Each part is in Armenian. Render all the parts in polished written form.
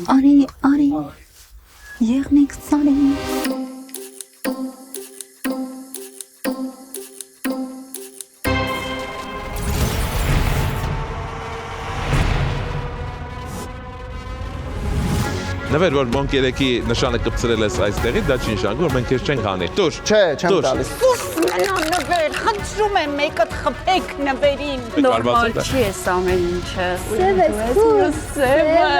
Արի, եղնիկ սարի։ Նվեր, որ մոնք երեքի նշանը կպցրել ես այստեղի, դա չի նշանակում, որ մենք ես չենք հանի։ Տուր։ Չէ, չեմ տալիս։ Մենա նվեր, խնդրում եմ մեկը խփեք նվերին։ Նորմալ չի էս ամեն ինչը։ Սև ես, քուր, Սևը։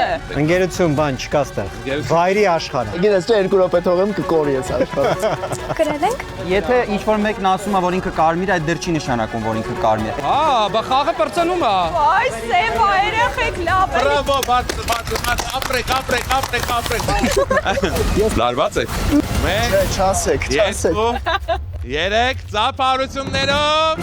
Ընկերություն բան չկա ստեղ։ Վայրի աշխարհ։ Գիտես, չէ 2 րոպե թողեմ կկորի ես աշխարհից։ Գրել ենք։ Եթե ինչ-որ մեկն ասում է, որ ինքը կարմիր է, այդ դեռ չի նշանակում, որ ինքը կարմիր է։ բա խաղը պրծնում է։ Այ Սևա, երեխեք լավ է։ Բրավո, ապրեք։ Լարված եք։ Մեկ, Չասեք։ երկու, երեք, ծափարություններով։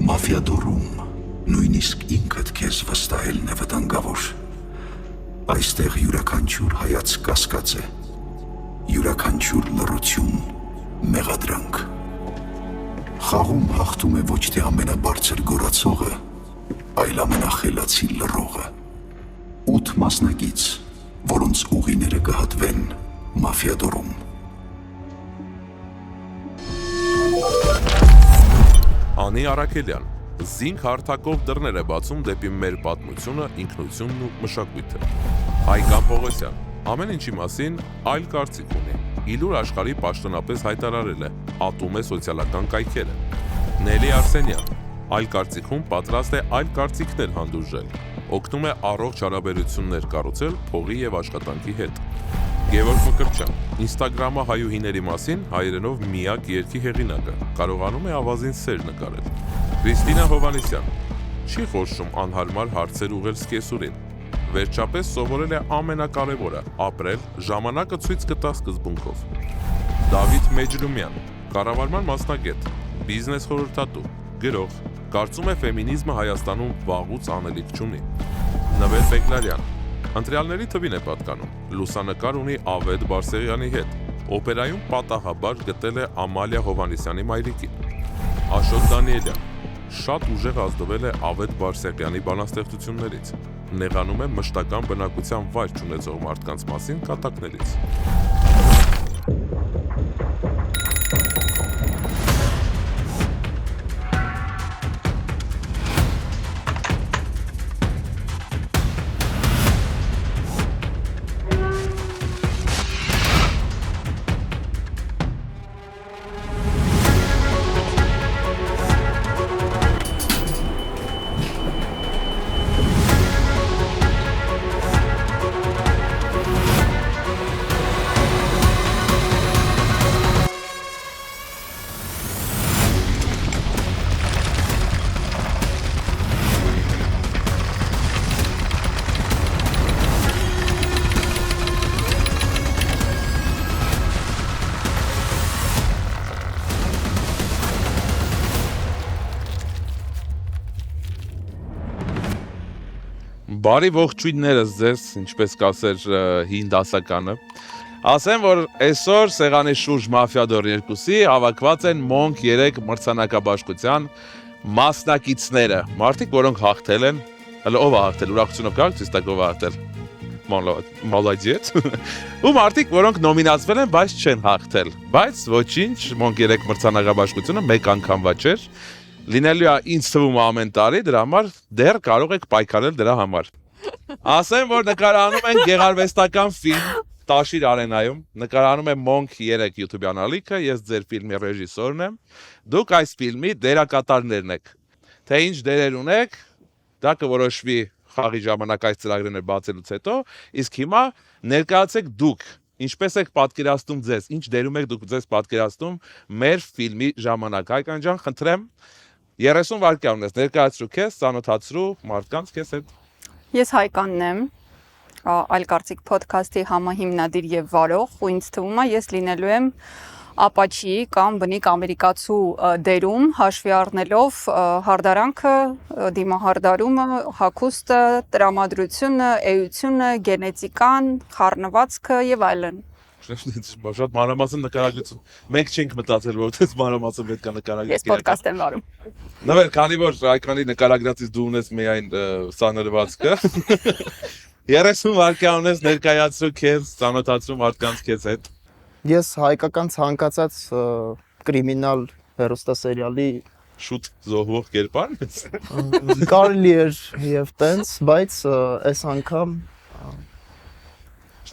Մաֆիադորում նույնիսկ ինքդ քեզ վստահելն է վտանգավոր։ Այստեղ յուրաքանչյուր հայացք կասկած է, յուրաքանչյուր լռություն մեղադրանք։ Խաղում հաղթում է ոչ թե ամենաբարձր գոռացողը, այլ ամենախելացի լռողը։ 8 մասնակից, որոնց ուղիները կհատվեն մաֆիադորում։ Անի Արաքելյան, զինք հարթակով դռներ է բացում դեպի մեր պատմությունը, ինքնությունն ու մշակույթը։ Հայկան Պողոսյան, ամեն ինչի մասին այլ կարծիք ունի, իլուր աշխարհի պաշտոնապես հայտարարել է, ատում է սոցիալական կայքերը։ Նելի Արսենյան, այլ կարծիքում պատրաստ է այլ կարծիքներ հանդուրժել, օգնում է առողջ հարաբերություններ կառուցել փողի եւ աշխատանքի հետ։ Գևորգ Մկրտչյան, Instagram-ը հայուհիների մասին հայերենով միակ երգի հեղինակը, կարողանում է ավազին սեր նկարել։ Քրիստինա Հովանեսյան, չի խորշում անհարմար հարցեր ուղղել սկեսուրին։ Վերջապես սովորել է ամենակարևորը՝ ապրել, ժամանակը ցույց կտա սկզբունքով։ Դավիթ Մեջրումյան, կառավարման մասնագետ, բիզնես խորհրդատու, գրող, կարծում է ֆեմինիզմը Հայաստանում վաղուց անելիք չունի։ Նվեր Բեկլարյան, ընտրյալների թվին է պատկանում, լուսանկար ունի Ավետ Բարսեղյանի հետ, օպերայում պատահաբար գտել է Ամալիա Հովանեսյանի մայրիկին։ Աշոտ Դանիելյան, շատ ուժեղ ազդվել է Ավետ Բարսեղյանի բանաստեղծություններից, նեղանում է մշտական բնակության վայր չունեցող մարդկանց մասին կատակներից։ Բարի ողջույններս ձեզ, ինչպես կասեր հին դասականը։ Ասեմ, որ այսօր սեղանի շուրջ Մաֆիադոր 2-ի հավաքված են Մոնք 3 մրցանակաբաշխության մասնակիցները, մարդիկ, որոնք հաղթել են, հələ ով է հաղթել, ուրախությունով գալ, ցույց տակ ով է հաղթել։ Մոլոդիեց։ Ու մարդիկ, որոնք նոմինացվել են, բայց չեն հաղթել։ Բայց ոչինչ, Մոնք 3 մրցանակաբաշխությունը մեկ անգամվա չէր։ Լինելու է ինձ թվում ամեն տարի, դրա համար դեռ կարող եք պայքարել դրա համար։ Ասեմ, որ նկարահանում են գեղարվեստական ֆիլմ Տաշիր արենայում, նկարահանում է Մոնք 3 YouTube-յան ալիքը, ես ձեր ֆիլմի ռեժիսորն եմ, դուք այս ֆիլմի դերակատարներն եք։ Թե ինչ դերեր ունեք, դա կորոշվի խաղի ժամանակ այս ծրագրերը բացելուց հետո, իսկ հիմա ներկայացեք դուք, ինչպես եք պատկերացնում ձեզ, ինչ դերում եք դուք ձեզ պատկերացնում մեր ֆիլմի ժամանակ։ Հայկան ջան, խնդրեմ 30 վայրկյան ունես, ներկայացրու քեզ, ծանոթացրու մարդկանց քեզ հետ։ Ես Հայկանն եմ, Այլ կարծիք փոդքասթի համահիմնադիր եւ վարող, ու ինձ թվում է ես լինելու եմ ապաչի կամ բնիկ ամերիկացու դերում հաշվի առնելով հարդարանքը, դիմահարդարումը, հագուստը, տրամադրությունը, էությունը, գենետիկան, խառնվածքը եւ այլն։ Շատ մանրամասն նկարագրություն։ Մենք չենք մտածել, որ այդպես մանրամասն պետք է նկարագրել։ Ես ոդկաստ եմ վարում։ Նվեր, քանի որ Այկանի նկարագրածից դու ունես միայն սանրվածքը, 30 վայրկյան ունես ներկայացրու քեզ, ծանոթացրու մարդկանց քեզ հետ։ Ես հայկական ցանկացած կրիմինալ հեռուստասերիալի Շուտ զոհվող կերպարն ես։ կարելի էր եւ տենց, բայց այս անգամ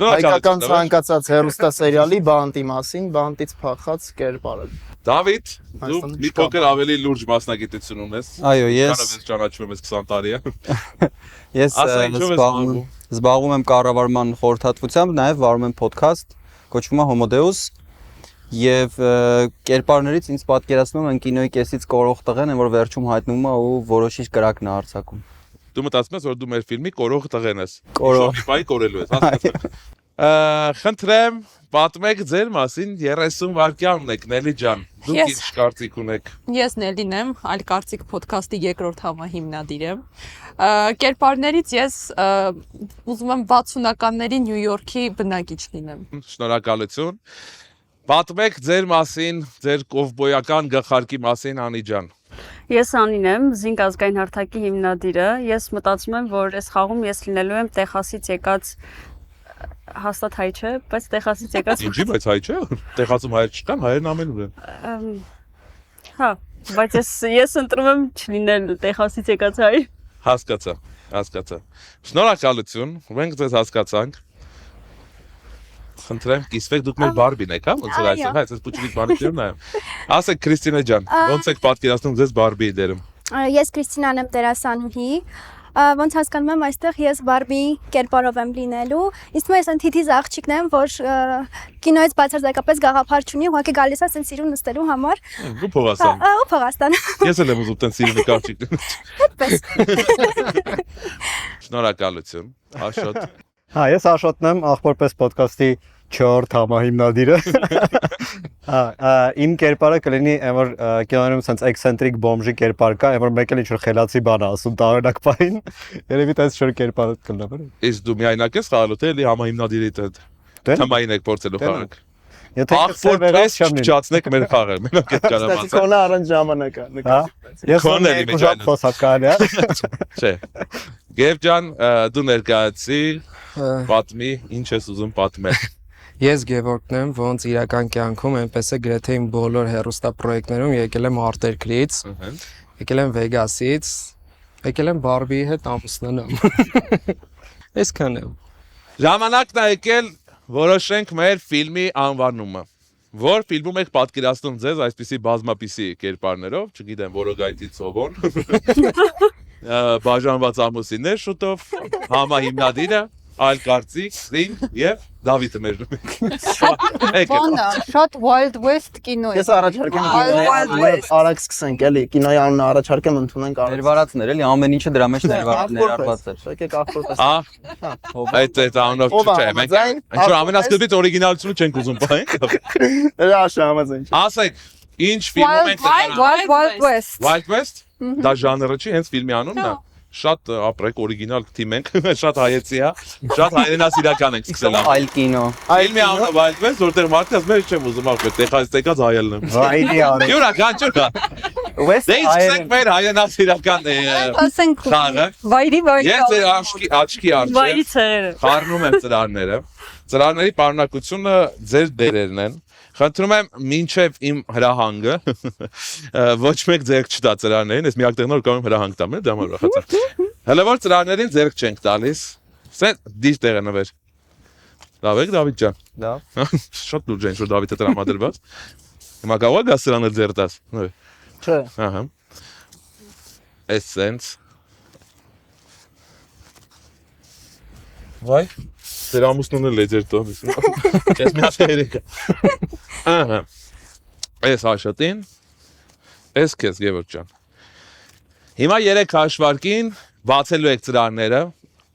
հայկական ցանկացած հեռուստասերիալի բանտի մասին, բանտից փախած կերպարը։ Դավիթ, դու մի փոքր ավելի լուրջ մասնագիտություն ունես։ Այո, ես Կանավես ճանաչում ես 20 տարի է։ Ես զբաղվում եմ կառավարման խորհրդատվությամբ, նաև վարում եմ ոդքասթ, կոչվում է Homodeus, եւ կերպարներից ինձ պատկերացնում են կինոյի կեսից կորող տղեն, որ վերջում հայտնվում է ու որոշիչ կրակն է արձակում։ Դու մտածում ես, որ դու մեր ֆիլմի կորող տղեն ես։ Կորող։ Շոկի կորելու ես, հասկացա։ Խնդրեմ, պատմեք ձեր մասին 30 վայրկյան ունեք, Նելի ջան։ Դուք ինչ կարծիք ունեք։ Ես Նելին եմ, այլ կարծիք ոդքասթի երկրորդ համահիմնադիր եմ։ Կերպարներից ես ուզում եմ 60-ականների Նյու Յորքի բնակիչ լինեմ։ Շնորհակալություն։ Պատմեք ձեր մասին, ձեր կովբոյական գլխարկի մասին, Անի ջան։ Ես Անին եմ, Զինք ազգային հարթակի հիմնադիրը։ Ես մտածում եմ, որ այս խաղում ես լինելու եմ Տեխասից եկած հաստատ հայ չէ, բայց Տեխասից եկած։ Ինչի, բայց հայ չէ։ Տեխասում հայեր չկան, հայերն ամենուր են։ Հա, բայց ես ընտրում եմ չլինել Տեխասից եկած հայ։ Հասկացա։ Շնորհակալություն, մենք ձեզ հասկացանք։ Խնդրեմ, կիսվեք դուք մեր Բարբին եք, հա, ոնց է այսօր, հա, այս փոքրիկ բանիքներն նայեմ։ Ասեք Քրիստինե ջան, ոնց եք պատկերացնում ձեզ Բարբիի դերում։ Ես Քրիստինան եմ դերասանուհի, ոնց հասկանում եմ այստեղ ես Բարբի կերպարով եմ լինելու։ Իսկ ես անթիթիզ աղջիկն եմ, որ կինոյից բացարձակապես գաղափար չունի, ուղղակի գալիս է սենց սիրուն նստելու համար։ Դու Փողաստան։ Ու Փողաստան։ Ես էլ եմ ուզում տեն սիրուն կարճիկ։ Այդպես։ Շնորհակալություն։ Աշոտ։ Հա, ես Աշոտն եմ, աղբորպես ոդքասթի 4 համահիմնադիրը։ Հա, իմ կերպարը կլինի, որ կինոնում sense eccentric բոմժի կերպար կա, որ մեկ էլ ինչ-որ խելացի բան է ասում տարօրինակ բային, երևի տես շոր կերպարը կլինի, բան։ Իսկ դու միայնակ ես խաղալու, թե էլի համահիմնադիրի հետ։ Թեմային եք փորձելու խաղալ։ Եթե ախորպես չճացնեք մեր խաղը, մենակ այդ կարամացը։ Կոնը առանց ժամանակա։ Հա։ Ես ուզում խոսակալի, չէ։ Գև ջան, դու ներկայացի, պատմի, ինչ ես ուզում պատմել։ Ես Գևորգն եմ, ոնց իրական կյանքում այնպես է գրեթե իմ բոլոր հեռուստա պրոյեկտներում եկել եմ արտերկրից, եկել եմ Վեգասից, եկել եմ Բարբիի հետ ամուսնանամ։ Այսքան է։ Ժամանակն է եկել որոշենք մեր ֆիլմի անվանումը։ Որ ֆիլմում եք պատկերացնում ձեզ այսպիսի բազմապիսի կերպարներով, չգիտեմ, Որոգայթի Ցովոն, բաժանված ամուսիններ շուտով, համահիմնադիրը, այլ կարծիք, Զին եւ Դավիթը մեր։ Բանը, շատ Wild West կինո է։ Ես առաջարկեմ արագ սկսենք, էլի, կինոյի անունը առաջարկեմ ընդունենք արագ։ Ներվարածներ, էլի, ամեն ինչը դրա մեջ ներառված է։ Եկեք ախորպես։ Այդ անունով չէ, մենք ինչ-որ ամենասկզբից օրիգինալությունը չենք ուզում պահենք։ Դա շամազեն չէ։ Ասեք, ինչ ֆիլմում եք Wild West։ Wild West։ Դա ժանրը չի, հենց ֆիլմի անունն է։ Շատ ապրեք օրիգինալ թիմ ենք, շատ հայեցի է, շատ հայրենասիրական ենք սկսել։ Այլ կինո։ Ֆիլմի անունը Wild West, որտեղ մարդը ասում է չեմ ուզում ապրել, Տեխասից եկած հայելն եմ։ Վայդի արի։ Յուրական, ջուկա։ Դե սկսենք մեր հայրենասիրական Ասենք խաղը։ վայրի Ես ձեր աչքի Վայրի առջև ցերը։ խառնում եմ ծրարները։ Ծրարների պարունակությունը ձեր դերերն են։ Խնդրում եմ մինչև իմ հրահանգը ոչ մեկ ձեռք չտա ծրարներին, ես միակ տեղն որ կարող եմ հրահանգ տամ, դա համար ուրախացա։ Հələ որ ծրարներին ձեռք չենք տալիս, սեն դիր տեղը նվեր։ Լավ եք Դավիթ ջան։ Լավ։ Շատ լուրջ է ինչ որ Դավիթը տրամադրված։ Հիմա կարող է գա սրանը ձեռ տաս։ Չէ։ Ահա։ Էսենց։ Վայ, դեր ամուսնուն էլ է ձեր տոնից։ Ես մի հատ երեկա։ Ահա։ Էս Աշոտին, էս քեզ Գևորգ ջան։ Հիմա 3 հաշվարկին բացելու եք ծրարները,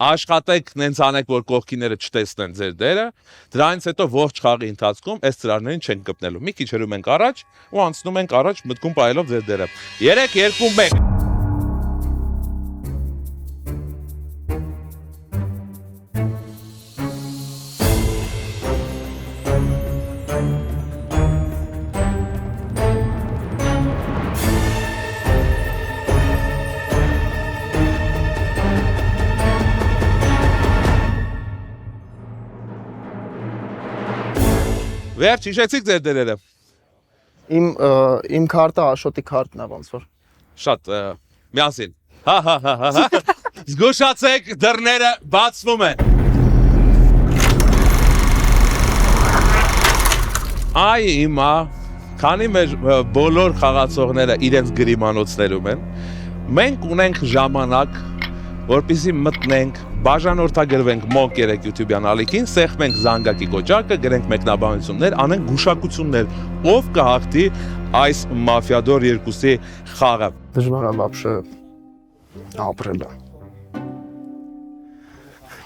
աշխատեք նենց անեք, որ կողքիները չտեսնեն ձեր դերը, դրանից հետո ողջ խաղի ընթացքում այս ծրարներին չենք կպնելու։ Մի քիչ հրում ենք առաջ ու անցնում ենք առաջ մտքում պայելով ձեր դերը։ 3, 2, 1 Վերջ, հիշեցիք ձեր դերերը։ Իմ քարտը Աշոտի քարտն է ոնց որ։ Շատ միասին։ Հա։ Զգուշացեք, դռները բացվում են։ Այ հիմա, քանի մեր բոլոր խաղացողները իրենց գրիմանոցներում են, մենք ունենք ժամանակ, որպեսզի մտնենք, բաժանորդագրվենք Մոկ 3 YouTube-յան ալիքին, սեղմենք զանգակի կոճակը, գրենք մեկնաբանություններ, անենք գուշակություններ, ով կհաղթի այս Մաֆիադոր 2-ի խաղը։ Դժվար է вообще ապրելը։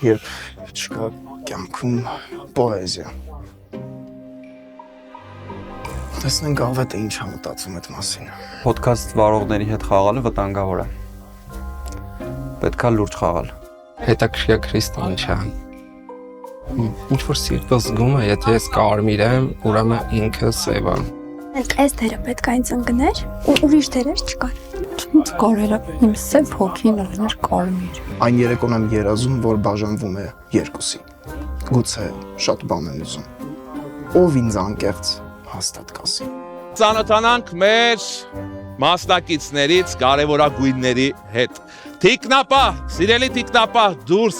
Երբ չկա կյանքում պոեզիա։ Տեսնենք ավետը ինչ է մտածում այդ մասին։ Podcast վարողների հետ խաղալը վտանգավոր է։ Պետք է լուրջ խաղալ։ Հետաքրքիր Քրիստոն չէ։ Ինչ որ սիրտը զգում է, եթե ես կարմիր եմ, ուրեմն ինքը սև է։ Այս դերը պետք է ինձ ընկներ ու ուրիշ դերեր չկար։ Ինչ կարելա իմ սև հոգին ուներ կարմիր։ Այն երեկոն եմ երազում, որ բաժանվում է երկուսի։ Գուցե շատ բան են ուզում։ Ով ինձ անկեղծ հաստատ կասի։ Ծանոթանանք մեր մասնակիցներից կարևորագույնների հետ։ Թիկնապահ, սիրելի թիկնապահ, դուրս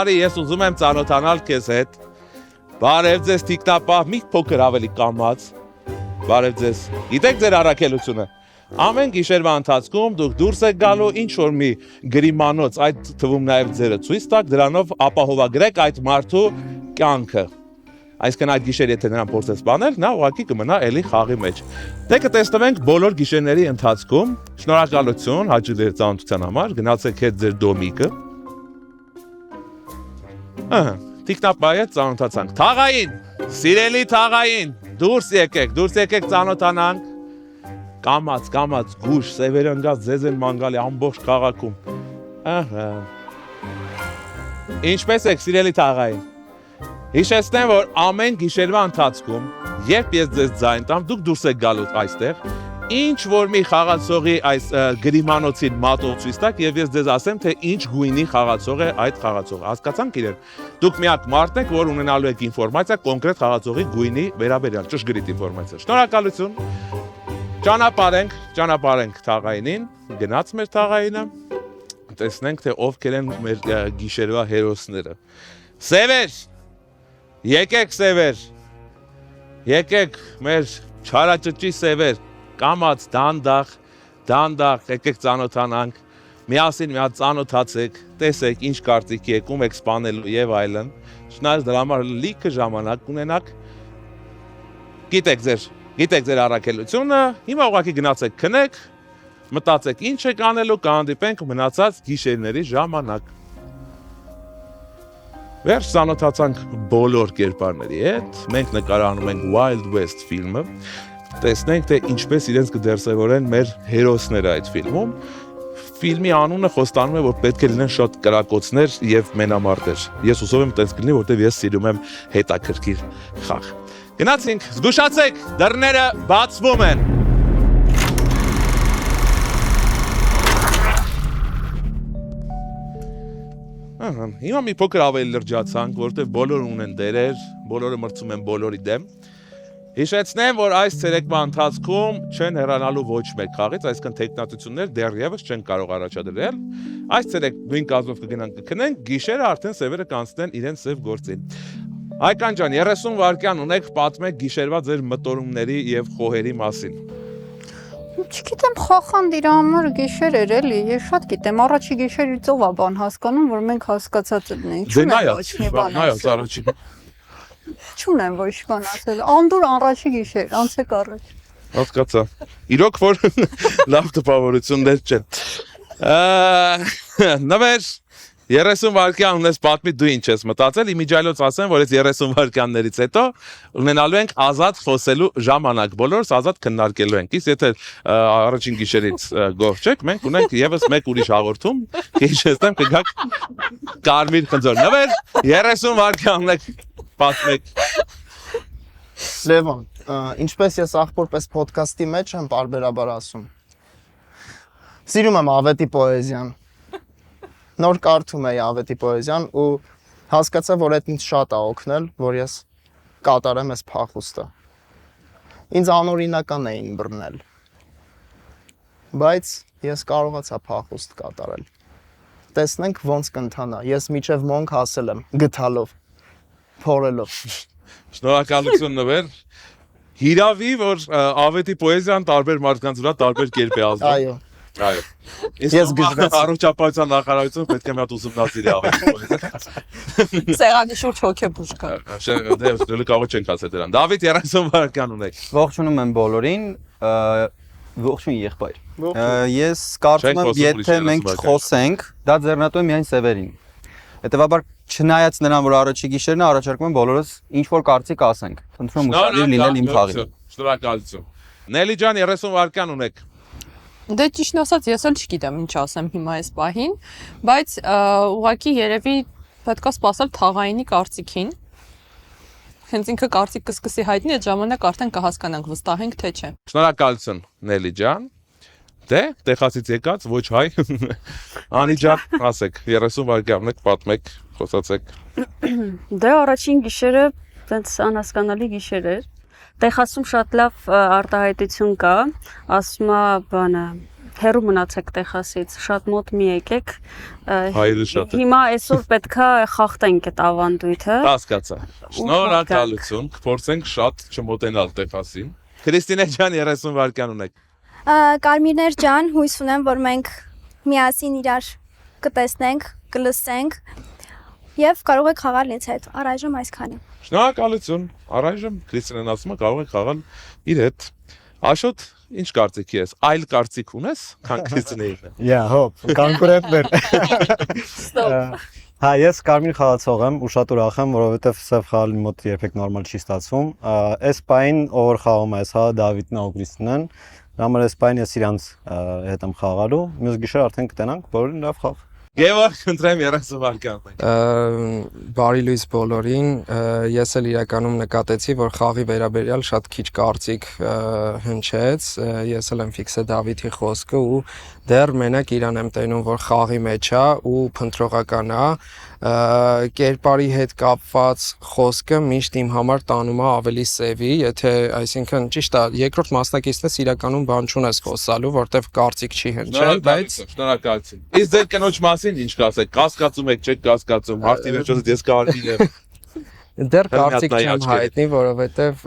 արի, ես ուզում եմ ծանոթանալ քեզ հետ։ Բարև ձեզ թիկնապահ, մի փոքր ավելի կամած։ Բարև ձեզ։ Գիտեք ձեր առաքելությունը։ Ամեն գիշերվա ընթացքում դուք դուրս եք գալու ինչ որ մի գրիմանոց, այդ թվում նաև ձերը ցույց տաք, դրանով ապահովագրեք այդ մարդու կյանքը։ Այսինքն այդ գիշեր եթե նրան փորձես բանել, նա ուղղակի կմնա էլի խաղի մեջ։ Դե կտեսնվենք բոլոր գիշերների ընթացքում։ Շնորհակալություն հաճելի ձեր ծանոթության համար, գնացեք հետ ձեր դոմիկը։ Թիկնապահը ծանոթացանք։ Թաղային, սիրելի թաղային, դուրս եկեք ծանոթանանք։ Կամած, գուշ, սևերը ընկած ձեզ են մանգալի ամբողջ քաղաքում։ Ահա։ Ինչպես եք, սիրելի թաղային։ Հիշեցնեմ, որ ամեն գիշերվա ընթացքում, երբ ես ձեզ ձայն տամ, դուք դուրս եք գալու այստեղ, ինչ որ մի խաղացողի այս գրիմանոցին մատով ցույց տաք եւ ես ձեզ ասեմ, թե ինչ գույնի խաղացող է այդ խաղացողը։ Հասկացանք իրեն։ Դուք միակ մարդն եք, որ ունենալու եք ինֆորմացիա կոնկրետ խաղացողի գույնի վերաբերյալ, ճշգրիտ ինֆորմացիա։ Շնորհակալություն։ Ճանապարհենք թաղայինին, գնաց մեր թաղայինը, տեսնենք, թե ովքեր են մեր գիշերվա հերոսները։ Սևեր, եկեք մեր չարաճճի սևեր, կամած, դանդաղ, եկեք ծանոթանանք, միասին ծանոթացեք, տեսեք ինչ կարծիքի եք, ում եք սպանելու եւ այլն, շնայած դրա համար լիքը ժամանակ ունենաք, գիտեք ձեր առաքելությունը, հիմա ուղղակի գնացեք քնեք, մտածեք ինչ եք անելու, կհանդիպենք մնացած գիշերների ժամանակ։ Վերջ ծանոթացանք բոլոր կերպարների հետ, մենք նկարահանում ենք Wild West ֆիլմը, տեսնենք, թե ինչպես իրենց կդերսևորեն մեր հերոսները այդ ֆիլմում։ Ֆիլմի անունը խոստանում է, որ պետք է լինեն շատ կրակոցներ եւ մենամարտեր։ Ես հուսով եմ տենց կլինի, որտեվ ես սիրում եմ հետաքրքիր խաղ։ Գնացինք, զգուշացեք, դռները բացվում են։ Հիմա մի փոքր ավելի լրջացանք, որտեղ բոլորը ունեն դերեր, բոլորը մրցում են բոլորի դեմ։ Հիշեցնեմ, որ այս ցերեկվա ընթացքում չեն հեռանալու ոչ մեկ խաղից, այսինքն տեխնատություններ դեռևս չեն կարող առաջադրել։ Այս ցերեկ նույն կազմով կգնանք կքնենք, գիշերը արդեն սևերը կանցնեն իրենց սև գործին։ Հայկան ջան, 30 վայրկյան ունեք, պատմեք գիշերվա ձեր մտորումների եւ խոհերի մասին։ Չգիտեմ, խախանդ իր համար գիշեր էր էլի, ես շատ գիտեմ, առաջի գիշերից ով է բան հասկանում, որ մենք հասկացած ենք։ Չունեմ ոչ բան ասել, անդուր առաջի գիշեր, անցեք առաջ։ Հասկացա։ Իրոք որ լավ տպավորություններ չեն։ Նվեր, 30 վայրկյան ունես պատմի դու ինչ ես մտածել, իմիջիայլոց ասեմ, որ այս 30 վայրկյաններից հետո ունենալու ենք ազատ խոսելու ժամանակ, բոլորս ազատ քննարկելու ենք։ Իսկ եթե առաջին գիշերից գոհ չեք, մենք ունենք եւս մեկ ուրիշ հաղորդում, քիչստեմ կգաք Կարմիր Խնձոր։ Նվեր 30 վայրկյան ունեք պատմեք։ Լևոն, ինչպես ես աղբորպես ոդքասթի մեջ եմ բարբերաբար ասում։ Սիրում եմ Ավետի պոեզիան։ Նոր կարդում էի Ավետի պոեզիան ու հասկացա, որ այդ ինձ շատ է օգնել, որ ես կատարեմ այս փախուստը։ Ինձ անօրինական էին բռնել։ Բայց ես կարողացա փախուստ կատարել։ Տեսնենք ոնց կընթանա։ Ես միջև մոնք հասել եմ գտալով, փորելով։ Շնորհակալություն Նվեր։ Հիրավի, որ Ավետի պոեզիան տարբեր մարդկանց վրա տարբեր կերպ է ազդում։ Այո։ Այո։ Ես գժվեցի։ Առողջապահության նախարարությունը պետք է մի հատ ուսումնասիրի Ավետի պոեզիան։ Սեղանի շուրջ հոգեբուժ կա։ Դե կարող չենք ասել դրան։ Դավիթ 30 վայրկյան ունեք։ Ողջունում եմ բոլորին, ողջույն եղբայր։ Ես կարծում եմ, եթե մենք չխոսենք, դա ձեռնատու է միայն Սևերին։ Հետևաբար չնայած նրան, որ առաջի գիշերն է, առաջարկում եմ բոլորս ինչ որ կարծիք ասենք։ Խնդրում եմ ուշադիր լինել իմ խաղին։ Շնորհակալություն։ Նելի ջան 30 վայրկյան ունեք։ Դե ճիշտ ասած ես էլ չգիտեմ ինչ ասեմ հիմա այս պահին, բայց ուղղակի երևի պետքա սպասել թաղայինի կարծիքին։ Հենց ինքը կարծիք կսկսի հայտնի, այդ ժամանակ արդեն կհասկանանք, վստահենք թե չէ։ Շնորհակալություն Նելի ջան։ Դե, Տեխասից եկած ոչ հայ։ Անի ջան, ասեք 30 վայրկյան ունեք, պատմեք, խոսացեք։ Դե առաջին գիշերը տենց անհասկանալի գիշեր էր։ Տեխասում շատ լավ արտահայտություն կա, ասում է բանը հեռու մնացեք Տեխասից, շատ մոտ մի եկեք։ Հայրը շատ է։ Հիմա այսօր պետքա խախտենք այդ ավանդույթը։ Հասկացա։ Շնորհակալություն, կփորձենք շատ չմոտենալ Տեխասին։ Քրիստինե ջան 30 վայրկյան ունեք։ Կարմիրներ ջան, հույս ունեմ, որ մենք միասին իրար կտեսնենք, կլսենք եւ կարող եք խաղալ ինձ հետ։ Առայժմ այսքանը։ Շնորհակալություն։ Առայժմ Քրիստինեն ասում է կարող եք խաղալ իր հետ։ Աշոտ, ինչ կարծիքի ես։ Այլ կարծիք ունես, քան Քրիստինեին։ Yeah, հոп, կոնկուրենտներ։ Հա, ես Կարմիր խաղացող եմ ու շատ ուրախ եմ, որովհետև սև խաղալի մոտ երբեք նորմալ չի ստացվում։ Այս պայն ով խաղում է, հա Դավիթն ու Քրիստինեն, համար այս պայն ես իրանց հետ եմ խաղալու։ Մյուս գիշեր արդեն կտենանք, բոլորին լավ խաղ։ Գևորգ, խնդրեմ 30 վայրկյան։ Բարի լույս բոլորին, ես էլ իրականում նկատեցի, որ խաղի վերաբերյալ շատ քիչ կարծիք հնչեց, ես էլ եմ ֆիքսե Դավիթի խոսքը ու դեռ մենակ իրան եմ տենում, որ խաղի մեջ է ու փնտրողական է, կերպարի հետ կապված խոսքը միշտ իմ համար տանում է ավելի սևի, եթե, այսինքն ճիշտ է, երկրորդ մասնակիցն ես իրականում բան չունես խոսալու, որտեվ կարծիք չի հնչել, բայց շնորհակալություն։ Իսկ ձեր կնոջ մասին ինչ կասեք, կասկածում եք, չեք կասկածում, հարտի վերջոց ես կարմիր եմ։ դեռ կարծիք չեմ հայտնի, որովհետև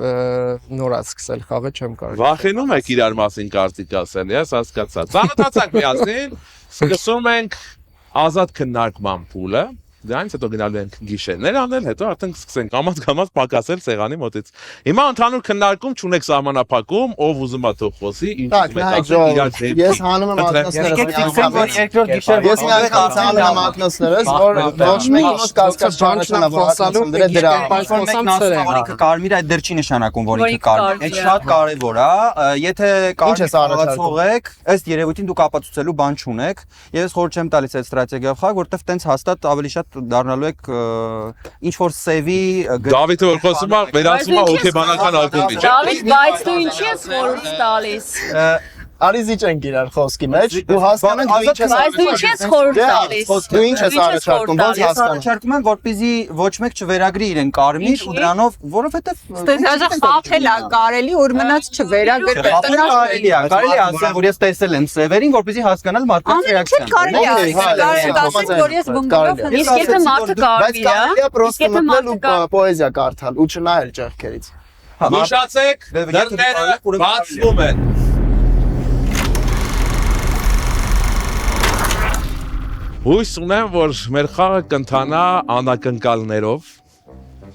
նոր է սկսել խաղը չեմ կարող։ Վախենում եք իրար մասին կարծիք ասել, ես հասկացա։ Ծանոթացանք միասին, սկսում ենք ազատ քննարկման փուլը։ Դրանից հետո գնալու ենք գիշերներ անել, հետո արդեն կսկսենք կամած պակասել սեղանի մոտից։ Հիմա ընդհանուր քննարկում չունեք սահմանափակում, ով ուզում է թող խոսի, ինչ ուզում եք ասել, իրար դեպի։ Ես հանում եմ ակնոցներս։ Երկրորդ գիշեր Ես մի անգամ հանում եմ ակնոցներս, որ ոչ մեկ ինձ կասկած չանցնա, որ ասում դրա դրա։ Կարմիր այդ դեռ չի նշանակում, որ ինքը կարմիր։ Այդ շատ կարևոր է, եթե կարմիր խաղացող եք, ըստ երևույթին դուք ապացուցելու բան չունեք, եւ ես խորհուրդ չեմ տալիս այդ ստրատեգիայով խաղ, որտեվ տենց հաստատ ավելի շատ դառնալու եք ինչ որ սևի Դավիթը որ խոսում է, վերացում է հոգեբանական ակումբի, չէ՞։ Դավիթ, բայց դու ինչի ես խորհուրդ տալիս։ Արի զիջենք իրար խոսքի մեջ ու հասկանանք դու ինչ ես Բայց դու ինչի ես խորհուրդ տալիս։ Դու ինչ ես առաջարկում, ոնց ես հասկանում։ առաջարկում եմ, որպեսզի ոչ մեկ չվերագրի իրեն կարմիր ու դրանով, որովհետև Ստեզաժը խաղել է կարելի, որ մնաց չվերագրվի։ կարելի ասել, որ ես տեսել եմ սևերին, որպեսզի հասկանալ մարդկանց ռեակցիան։ Կարելի է ասել, որ ես բնգալով Իսկ եթե մարդը Բայց կարմիր է, կարելի է պրոստը մտնել ու պոեզիա կարդալ ու չնայել ճեղքերից։ Նշացեք, դռները բացվում են։ Հույս ունեմ, որ մեր խաղը կընթանա անակնկալներով,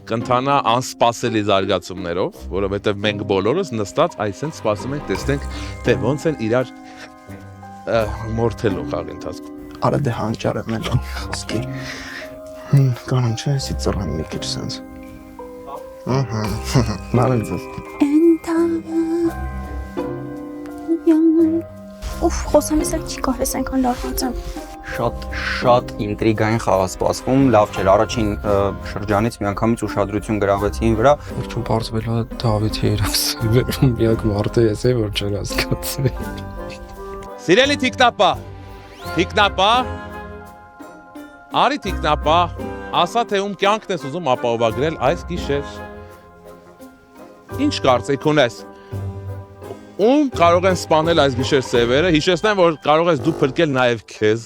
կընթանա անսպասելի զարգացումներով, որովհետև մենք բոլորս նստած այսպես սպասում ենք տեսնենք, թե ոնց են իրար մորթելու խաղի ընթացքում։ Արա դե հանճարեմ էլ խոսքի։ Կանեմ չէ, էսի ծռան մի քիչ սենց։ Մալենցս։ Ուֆ, խոսամս էլ չի կարես այնքան լավված եմ։ Շատ ինտրիգային խաղ է սպասվում, լավ չէր, առաջին շրջանից միանգամից ուշադրություն գրավեցին իր վրա։ Որտեղ բարձվել է Դավիթի երևսիվերում միակ մարդը ես է, որ չեն հասկացել։ Սիրելի թիկնապա, արի թիկնապա, ասա թե ում կյանքն ես ուզում ապահովագրել այս գիշեր։ Ինչ կարծիք ունես։ Ում կարող են սպանել այս գիշեր սևերը, հիշեցնեմ, որ կարող ես դու փրկել նաև քեզ։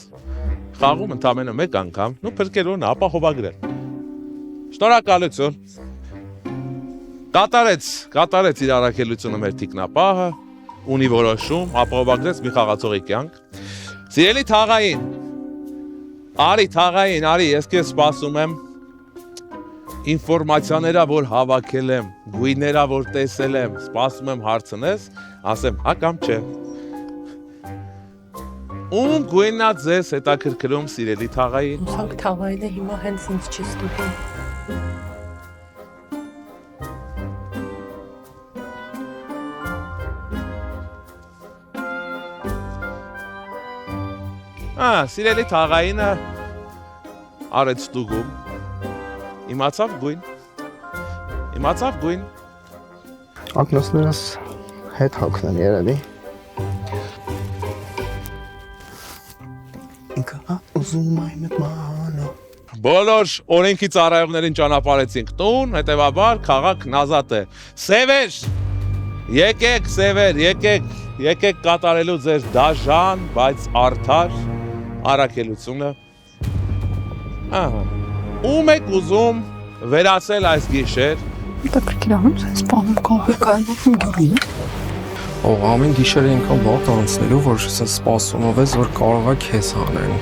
Խաղում ընդամենը մեկ անգամ, նու փրկել ու ապահովագրել։ Շնորհակալություն։ Կատարեց իր առաքելությունը մեր թիկնապահը, ունի որոշում, ապահովագրեց մի խաղացողի կյանք։ Սիրելի թաղային, արի, ես քեզ սպասում եմ ինֆորմացիաները, որ հավաքել եմ, գույները, որ տեսել եմ, սպասում եմ հարցնես, ասեմ, հա կամ չէ։ Ում գույնն է ձեզ հետաքրքրում, սիրելի թաղային։ Ուսանք թաղայինը հիմա հենց ինձ չի ստուգում։ Սիրելի թաղայինը արեց ստուգում։ Իմացավ գույն։ Ակնոցներս հետ հոգնեն երևի։ Ինքը ուզում այն մտմանո։ Բոլոր օրենքի ծառայողներին ճանապարհեցինք տուն, հետևաբար քաղաքն ազատ է։ Սևեր, եկեք կատարելու ձեր դաժան, բայց արդար առաքելությունը։ Ում եք ուզում վերացել այս գիշեր։ Ամեն գիշեր այնքան վատ անցնելու, որ սպասումով ես, որ կարող է քեզ հանեն։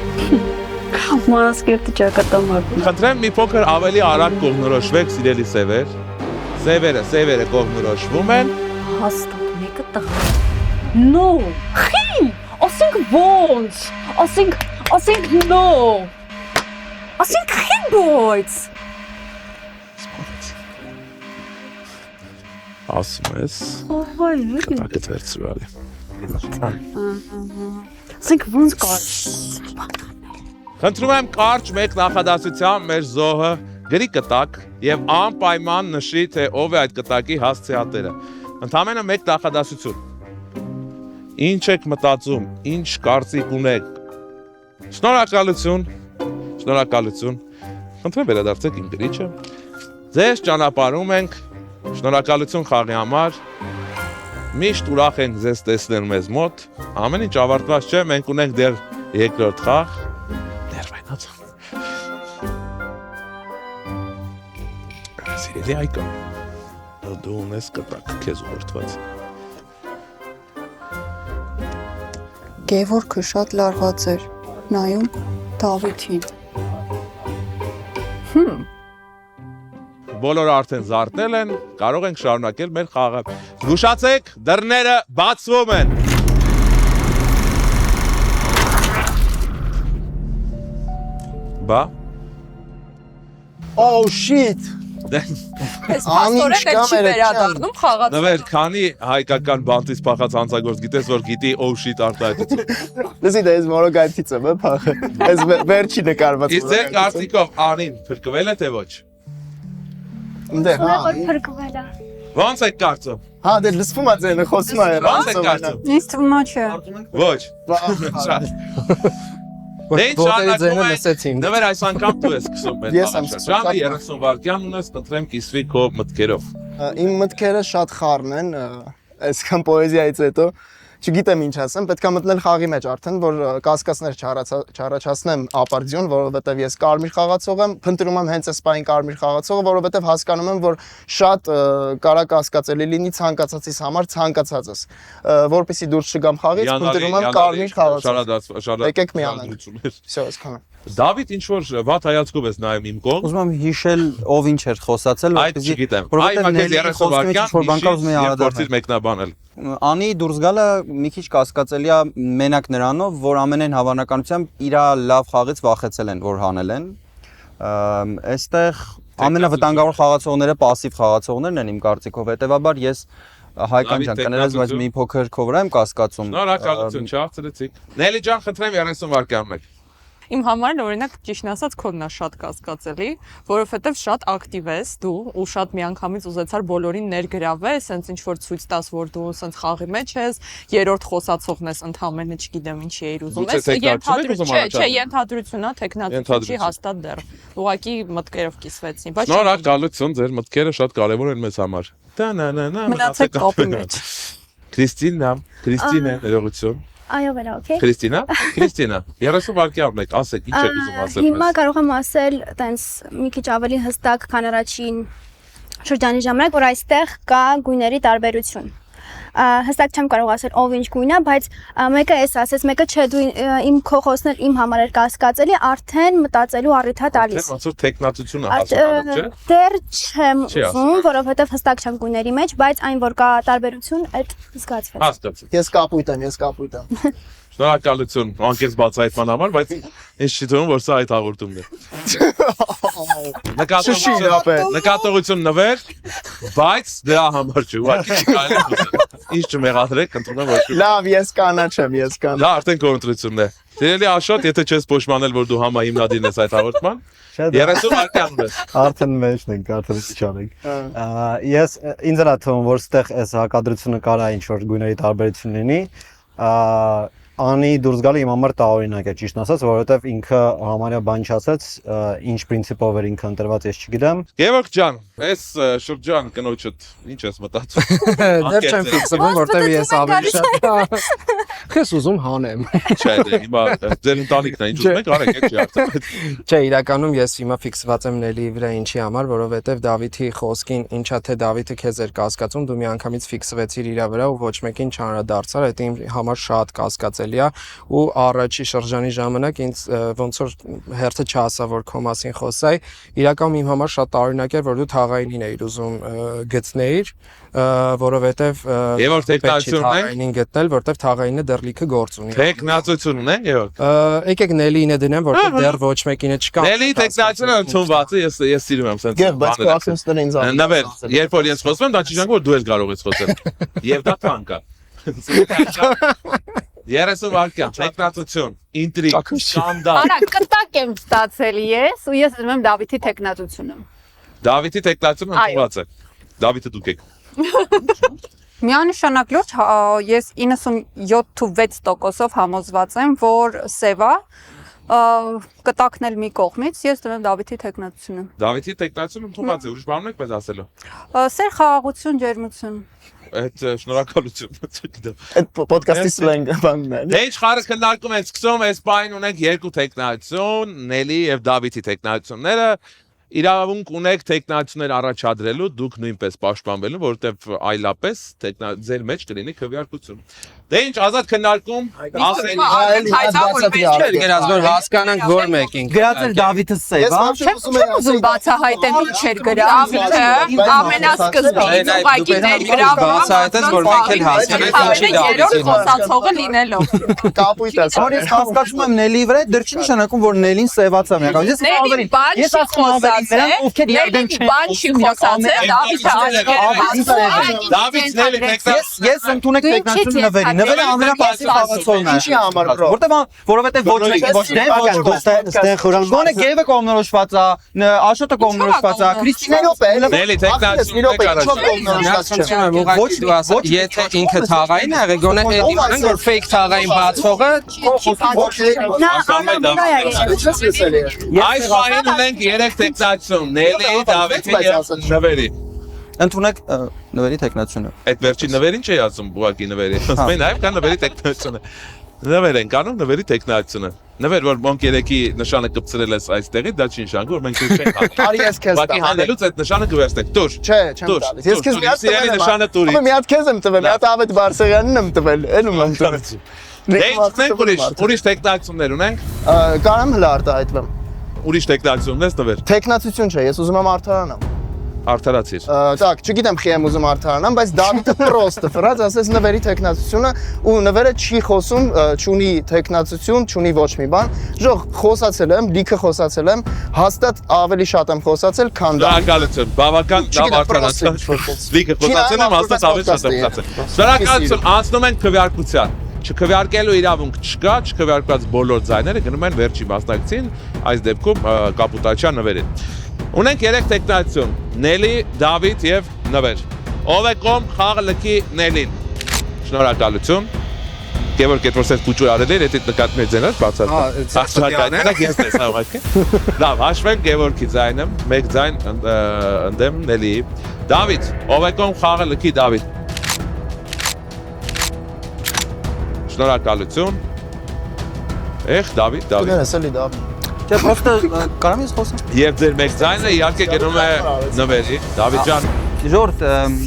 Մանասկերտի ճակատամարտ։ Խնդրեմ մի փոքր ավելի արագ կողմնորոշվեք, սիրելի սևեր։ Սևերը կողմնորոշվում են։ Հաստատ մեկը տղա։ No, խի, ասենք ոնց, ասենք no։ Ասենք խի բայց։ Ասում ես։ Կտակդ վերցրալի։ Ասենք ոնց կար։ Խնդրում եմ կարճ մեկ նախադասությամբ մեր զոհը գրի կտակ եւ անպայման նշի, թե ով է այդ կտակի հասցեատերը։ Ընդամենը մեկ նախադասություն։ Ինչ եք մտածում, ինչ կարծիք ունեք։ Շնորհակալություն։ Խնդրեմ վերադարձեք իմ գրիչը։ Ձեզ ճանապարհում ենք։ Շնորհակալություն խաղի համար։ Միշտ ուրախ ենք ձեզ տեսնել մեզ մոտ։ Ամեն ինչ ավարտված չէ, մենք ունենք դեռ երկրորդ խաղ։ Ներվայնաց։ Սիրելի Այկա, դու ունես կտակ քեզ ուղղորդված։ Գևորգը շատ լարված էր, նայում Դավիթին։ Բոլորը արդեն զարթնել են, կարող ենք շարունակել մեր խաղը։ Զգուշացեք, դռները բացվում են։ Բա։ Oh shit։ Այս փաստորեն էլ չի վերադառնում խաղացողը։ Նվեր, քանի հայկական բանտից փախած հանցագործ գիտես, որ գիտի oh shit արտահայտություն։ Լսի դա ես մորոգայթից եմ, փախը։ Այս վերջի նկարված։ Իսկ ձեր կարծիքով Անին փրկվել է թե ոչ։ Դե հա։ Փրկվել է։ Ո՞նց եք կարծում։ Հա, դե լսվում է ձենը խոսում է։ Ո՞նց եք կարծում։ Ինձ թվում է չէ։ Ոչ։ Դե ինչ ձենը լսեցին։ Նվեր այս անգամ դու ես սկսում մեր Ես եմ սկսում, խաղաշրջանը 30 վայրկյան ունես, կտրեմ կիսվի քո մտքերով։ Իմ մտքերը շատ խառն են, այսքան պոեզիայից հետո չգիտեմ ինչ ասեմ, պետք է մտնել խաղի մեջ արդեն, որ կասկածներ չառաջացնեմ ապարդյուն, որովհետև ես կարմիր խաղացող եմ, փնտրում եմ հենց այս պահին կարմիր խաղացողը, որովհետև հասկանում եմ, որ շատ կարա կասկածելի լինի ցանկացածից համար ցանկացածս, որպեսզի դուրս չգամ խաղից, փնտրում եմ կարմիր խաղացող։ Եկեք միանանք։ Всё, այսքան է։ Դավիթ ինչ որ վատ հայացքով ես նայում իմ կողմ։ Ուզում եմ հիշել ով ինչ էր խոսացել, որպեսզի որովհետև քեզ 30 վայրկյան փորձիր մեկնաբանել։ Անի դուրս գալը մի քիչ կասկածելի է մենակ նրանով, որ ամենայն հավանականությամբ իր լավ խաղից վախեցել են, որ հանել են։ Այստեղ ամենավտանգավոր խաղացողները пассив խաղացողներն են իմ կարծիքով, հետեւաբար ես Հայկան ջան, կներես, բայց մի փոքր քո վրա եմ կասկածում։ Շնորհակալություն, չհասցրեցիք։ Նելի ջան, խնդրեմ 30 վայրկյան մեկ։ Իմ համար օրինակ ճիշտն ասած քոնն է շատ կասկածելի, որովհետև շատ ակտիվ ես դու ու շատ միանգամից ուզեցար բոլորին ներգրավես, sense ինչ որ ցույց տաս, որ դու sense խաղի մեջ ես, երրորդ խոսացողն ես ընդհանրապես, չգիտեմ ինչի էիր ուզում ես։ Չէ, ենթադրությունն է, տեխնատիկ չի հաստատ դեռ։ Ուղղակի մտքերով կիսվեցին, բայց Շնորհակալություն, ձեր մտքերը շատ կարևոր են մեզ համար։ մնացեք կապի մեջ։ Քրիստինա, ներողություն։ Այո, վերա, օքեյ։ Քրիստինա, 30 վայրկյան մեկ, ասեք, ինչ եք ուզում ասել։ Հիմա կարող եմ ասել, տենց մի քիչ ավելի հստակ, քան առաջին շրջանի ժամանակ, որ այստեղ կա գույների տարբերություն։ Հստակ չեմ կարող ասել ով ինչ գույն է, բայց մեկը էս ասես, մեկը չէ, դու իմ քո խոսքն իմ համար էր կասկածելի, արդեն մտածելու առիթ է տալիս։ Ոնց որ տեխնատությունը հասկանալի չէ։ Դեռ չեմ ուզում, որովհետև հստակ չեմ գույների մեջ, բայց այն որ կա տարբերություն, այդ զգացվեց։ Հասկացա։ Ես կապույտ եմ։ Շնորհակալություն, անկեղծ բացահայտման համար, բայց ինձ չի թվում, որ սա այդ հաղորդումն է։ Նկատողություն նվեր, բայց դրա համար չի, ուղղակի չկարելի։ Ինչ չմեղադրեք, ընդունում եմ ոչ։ Լավ, ես կանաչ եմ։ Դա արդեն քո ընտրությունն է։ Դերելի Աշոտ, եթե չես փոշմանել, որ դու համահիմնադիրն ես այդ հաղորդման, 30 վայրկյան ունես։ Արդեն մեջն ենք, արդեն չանենք։ Ես ինձ է թվում, որ ստեղ այս հակադրությունը կարա ինչ որ գույների տարբերություն լինի։ Անի դուրս գալը իմ համար տարօրինակ է, ճիշտ ասած, որովհետև ինքը համարյա բան չասեց, ինչ պրինցիպով էր ինքը ընտրված, ես չգիտեմ։ Գևորգ ջան, այս շրջան կնոջդ ինչ ես մտածում։ Դեռ չեմ ֆիքսվում, որտեվ ես ավելի շատ քեզ ուզում հանեմ։ Չէ, հիմա ձեր ընտանիքն է, ինչ ուզում եք, արեք, եք չի արդեն։ Չէ, իրականում ես հիմա ֆիքսված եմ Նելի վրա ինչի համար, որովհետև Դավիթի խոսքին ինչա թե Դավիթը քեզ էր կասկածում, դու միանգամից ֆիքսվեցիր իր վրա ու ոչ մեկին չանդրադարձար, դա իմ համար շատ կասկածելի է ու առաջի շրջանի ժամանակ ինձ ոնց որ հերթը չասա որ քո մասին խոսայի, իրականում իմ համար շատ տարօրինակ էր, որ դու թաղայինին էիր ուզում գտնեիր, որովհետև Եվոր տեխնացիոնն են գտնել, որտեվ թաղայինը դեռ լիքը գործ ունի։ Տեխնացիոն ունեն, Եվոր։ Եկեք Նելիինը դնեմ, որտեվ դեռ ոչ մեկինը չկա։ Նելի տեխնացիոնը ընդունված է, ես սիրում եմ սենց։ Գեր, բայց ասենսները ինձ անում։ Նվեր, երբ որ ես խոսում եմ, դա չի ժանք որ դու էլ կարող ես խոսել։ Եվ դա թանկ է։ 30 վայրկյան, տեխնացիոն, ինտրիգ, սկանդալ։ Արա, կտակ եմ ստացել ես ու ես ուզում եմ Դավիթի տեխնատությունը։ Դավիթի տեխնացիոնը ընդունված է։ Դավիթը դուք եք։ Միանշանակ լուրջ ես 97.6%-ով համոզված եմ, որ սև է, կտակն էլ մի կողմից, ես դրեմ Դավիթի տեխնատությունը։ Դավիթի տեխնացիոնը ընդունված է, ուրիշ բան ունեք մեզ ասելու։ Սեր խաղաղություն, ջերմություն։ Այդ շնորհակալություն, չգիտեմ։ Այդ ոդկասթի սլենգը բանն է։ Դե ինչ խարը քննարկում են սկսում, այս բան ունենք երկու տեխնացիոն, Նելի եւ Դավիթի տեխնացիոնները։ Իրավունք ունեք տեխնացիոներ առաջադրելու, դուք նույնպես պաշտպանվելու, որովհետև այլապես ձեր մեջ կլինի քվեարկություն։ Դե ինչ ազատ քննարկում, Գրած որ հասկանանք որ մեկին։ Գրած էր Դավիթը սև, հա։ Չեմ ուզում բացահայտեմ ինչ էր գրած։ Դավիթը ամենասկզբից ուղղակի ներգրավում բացահայտես որ մեկ էլ հասկանանք ինչի երրորդ խոսացողը լինելով։ Կապույտ է։ Որ ես հասկացում եմ Նելի վրա, դեռ չի նշանակում որ Նելին սևացա միական։ Ես ավելի ես ասում ավելի նրանք ովքեր երբեք չեն։ Բան չի խոսացել, Դավիթ Նելի տեխնացիոն։ Ես ընդունեք տեխնացիոն նվերի։ Նվերը ամենապասիվ խաղացողն է։ Ինչի համար բրո։ Որովհետև ոչ մեկի ոչ դեմ ոչ Ստեղ խորան Գոնե Գևը կողմնորոշված է, Աշոտը կողմնորոշված է, Քրիստինեն Նելի տեխնացիոն ոչ դու ասա, եթե ինքը թաղային ա, գոնե էդի ունենք որ fake թաղային բացողը Այս բանին ունենք 3 տեխնացիոն, Նելի, Դավիթի եւ Նվերի։ ընդունեք նվերի տեխնացիոնը։ Այդ վերջին նվերին չի ասում ուղակի նվերի։ Ասում են նաև կա նվերի տեխնացիոնը։ Նվեր են կանում նվերի տեխնացիոնը։ Նվեր որ մոնք 3-ի նշանը կպցրել ես այստեղից, դա չի նշանակում որ մենք չենք հանդիպում։ Արի ես քեզ Ուղղակի հանելուց այդ նշանը կվերցնեք։ Տուր։ Չէ, չեմ տալիս։ Ես քեզ միած տվել եմ։ նշանը տուրի։ Մի հատ քեզ եմ տվել, մի հատ Ավետ Բարսեղյանին եմ տվել, էնում եմ տվել։ Դե մենք ուրիշ տեխնացիոններ ունենք։ Կարամ հլա արտահայտվեմ։ Ուրիշ տեխնացիոններ նվեր։ Տեխնացիություն չէ, ես ուզում եմ արդարանամ։ արդարացիր։ Так, չգիտեմ խի եմ ուզում արդարանամ, բայց Դավիթը պրոստը ֆրազ ասես նվերի տեխնացությունը ու նվերը չի խոսում, չունի տեխնացություն, չունի ոչ մի բան։ Ժող խոսացել եմ, լիքը խոսացել եմ, հաստատ ավելի շատ եմ խոսացել, քան դա։ Շնորհակալություն, բավական լավ արդարացա։ Լիքը խոսացել եմ, հաստատ ավելի շատ եմ խոսացել։ Շնորհակալություն, անցնում ենք քվեարկության։ Չքվեարկելու իրավունք չկա, չքվեարկված բոլոր ձայները գնում են վերջի մասնակցին, այս դեպքում կապուտացիա նվերին։ Ունենք 3 տեխնացիոն՝ Նելի, Դավիթ եւ Նվեր։ Ով է կողմ խաղը լքի Նելին։ Շնորհակալություն։ Գևորգ Պետրոսյանը կուճուր արել էր, դա նկատմի ձենը բացարձակ։ Ես տեսա ուղղակի։ Լավ, հաշվենք Գևորգի ձայնը, 1 ձայն ընդդեմ Նելի։ Դավիթ, ով է կողմ խաղը լքի Դավիթ։ Շնորհակալություն։ Դավիթ։ Դերս էլի Դավիթ։ Չէ, պրոստը կարամ ես խոսեմ։ Եվ ձեր մեկ ձայնը իհարկե գնում է Նվերի։ Դավիթ ջան, Ժորդ,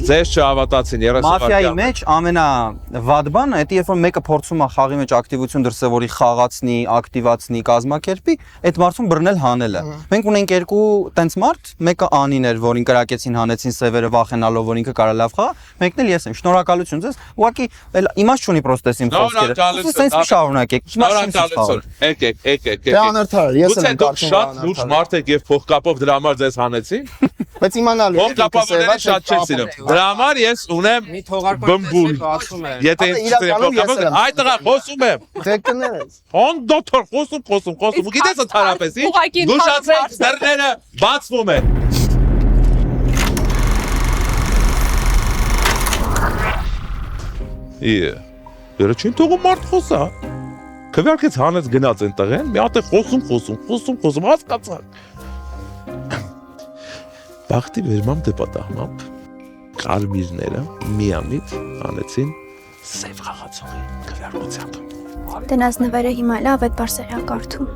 ձեզ չհավատացին 30 մաֆիայի մեջ ամենավատ բանը, դա երբ որ մեկը փորձում է խաղի մեջ ակտիվություն դրսևորի, խաղացնի, ակտիվացնի, կազմակերպի, այդ մարդուն բռնել հանելը։ Մենք ունենք երկու տենց մարդ, մեկը Անին էր, որին կրակեցին, հանեցին սևերը վախենալով, որ ինքը կարա լավ խաղա, մեկն էլ ես եմ։ Շնորհակալություն ձեզ։ Ուղղակի իմաստ չունի պրոստես իմ խոսքերը։ Սենց շարունակեք։ Շնորհակալություն։ Եկեք։ Դե անարդար, ես եմ կարծում շատ լուրջ մարդ եք եւ փողկապով դրա համար ձեզ հանեցին։ Բայց իմանալու եք Փողկապավորները շատ չեն սիրում։ Դրա համար ես ունեմ բմբուլ։ Եթե փողկապով, այդ տղա խոսում եմ։ Դե կներես։ Հոն դոկտոր խոսում։ Գիտես ընդհանրապես ի՞նչ։ Դուշացեք դռները բացվում են։ Երբ թողում մարդ խոսա։ Քվեարկեց հանեց գնաց այն տղեն, մի հատ է խոսում, հասկացաք։ Բախտի վերմամ դեպատահմամբ կարմիրները միամիտ անեցին սև խաղացողի քվեարկությամբ։ Տնած նվերը հիմա լավ այդ բարձր կարդում։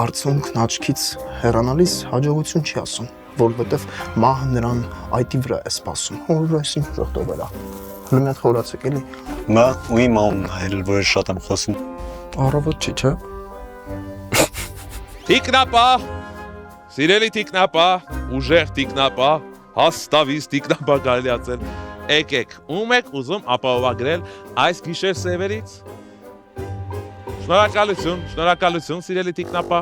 Արցունքն աչքից հեռանալիս հաջողություն չի ասում, որովհետև մահը նրան այդի վրա է սպասում։ Որ այսին շղթով էլա։ Հələ մի հատ խորացեք էլի։ Մա ու իմ ում հայել որ շատ եմ խոսում։ Առավոտ չի, չէ։ Տիկնապա, սիրելի տիկնապա, ուժեղ տիկնապա, հաստավից տիկնապա կարելի ասել։ Եկեք, ում եք ուզում ապահովագրել այս գիշեր սևերից։ Շնորհակալություն, սիրելի տիկնապա։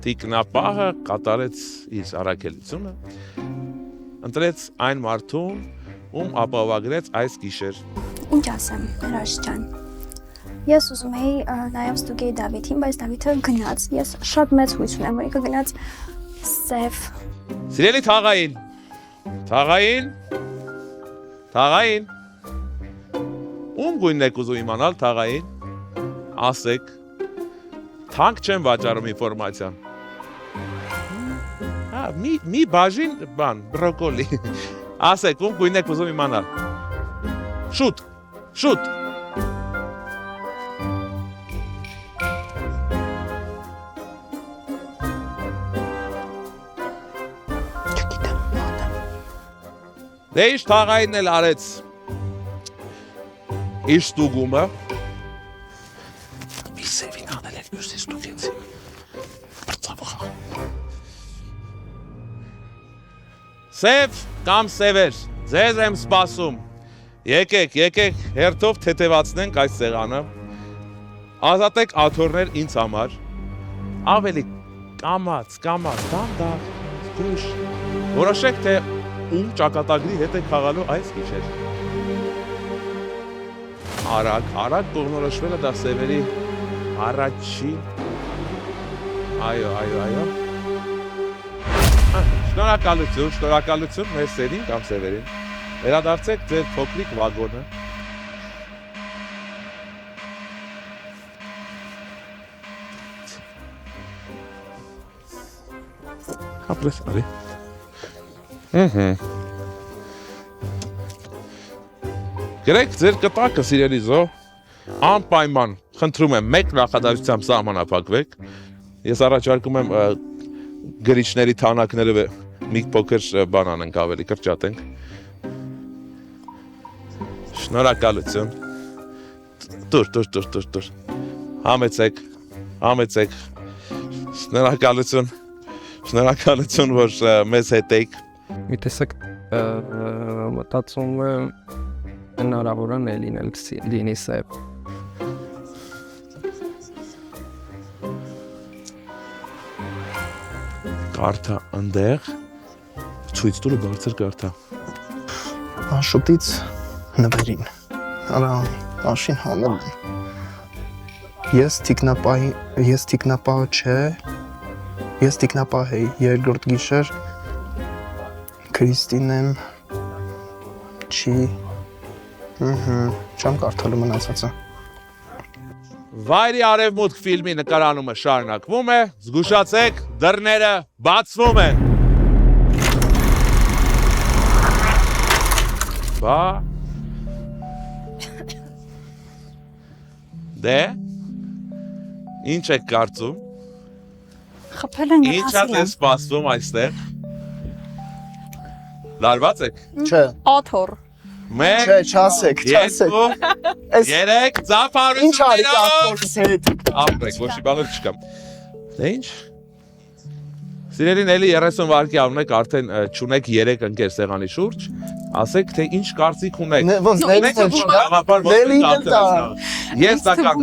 Տիկնապահը կատարեց իր առաքելությունը, ընտրեց այն մարդուն, ում ապահովագրեց այս գիշեր։ Ինչ ասեմ, Հրաշ ջան։ Ես ուզում էի նաև ստուգեի Դավիթին, բայց Դավիթը գնաց։ Ես շատ մեծ հույս ունեմ, որ ինքը գնաց սև։ Սիրելի թաղային։ Ում գույնն եք ուզում իմանալ թաղային։ Ասեք։ Թանկ չեմ վաճառում ինֆորմացիան։ Մի բաժին բան, բրոկոլի։ Ասեք, ում գույնն եք ուզում իմանալ։ Շուտ։ Դե ինչ թաղայինն էլ արեց իր ստուգումը։ Մի սևին անել էր մյուսի ստուգեցի։ Բրծավղա։ Սև կամ սևեր, ձեզ եմ սպասում։ Եկեք, հերթով թեթևացնենք այս սեղանը։ Ազատեք աթոռներ ինձ համար։ Ավելի կամաց, դանդաղ, զգույշ։ Որոշեք, թե ում ճակատագրի հետ եք խաղալու այս գիշեր։ Արագ կողմնորոշվելը դա սևերի առաջին։ Այո։ Շնորհակալություն մեր սերին կամ սևերին։ Վերադարձեք ձեր փոքրիկ վագոնը։ Ապրես արի։ Գրեք ձեր կտակը, սիրելի զո, անպայման, խնդրում եմ, մեկ նախադասությամբ սահմանափակվեք։ Ես առաջարկում եմ գրիչների թանակները մի փոքր բան անենք, ավելի կրճատենք։ Շնորհակալություն։ Տուր։ Համեցեք։ Շնորհակալություն։ Շնորհակալություն, որ մեզ հետ եք։ Մի տեսակ մտածում եմ հնարավոր է Նելին էլ լինի սև։ Կարթա ընդեղ ցույց տուրը բարձր կարթա։ Աշոտից նվերին։ Արա աշին հանել։ Ես տիկնապահ չէ։ Ես տիկնապահ էի երկրորդ գիշեր Քրիստինեմ չի չեմ կարդալու մնացածը։ Վայրի արևմուտք ֆիլմի նկարանումը շարունակվում է, զգուշացեք, դռները բացվում են։ Բա Դե ինչ եք կարծում։ Խփել են Ինչ է սպասվում այստեղ։ Լարված եք։ Չէ։ Աթոռ։ Մեկ, Չէ, չասեք։ երեք, ծափարություններով։ Ինչ արի ախորս հետ։ Ապրեք, ոչի բաներ չկա։ Դե ինչ։ Սիրելին էլի 30 վայրկի անում եք, արդեն չունեք 3 ընկեր սեղանի շուրջ, ասեք թե ինչ կարծիք ունեք։ Ոնց Ես տական։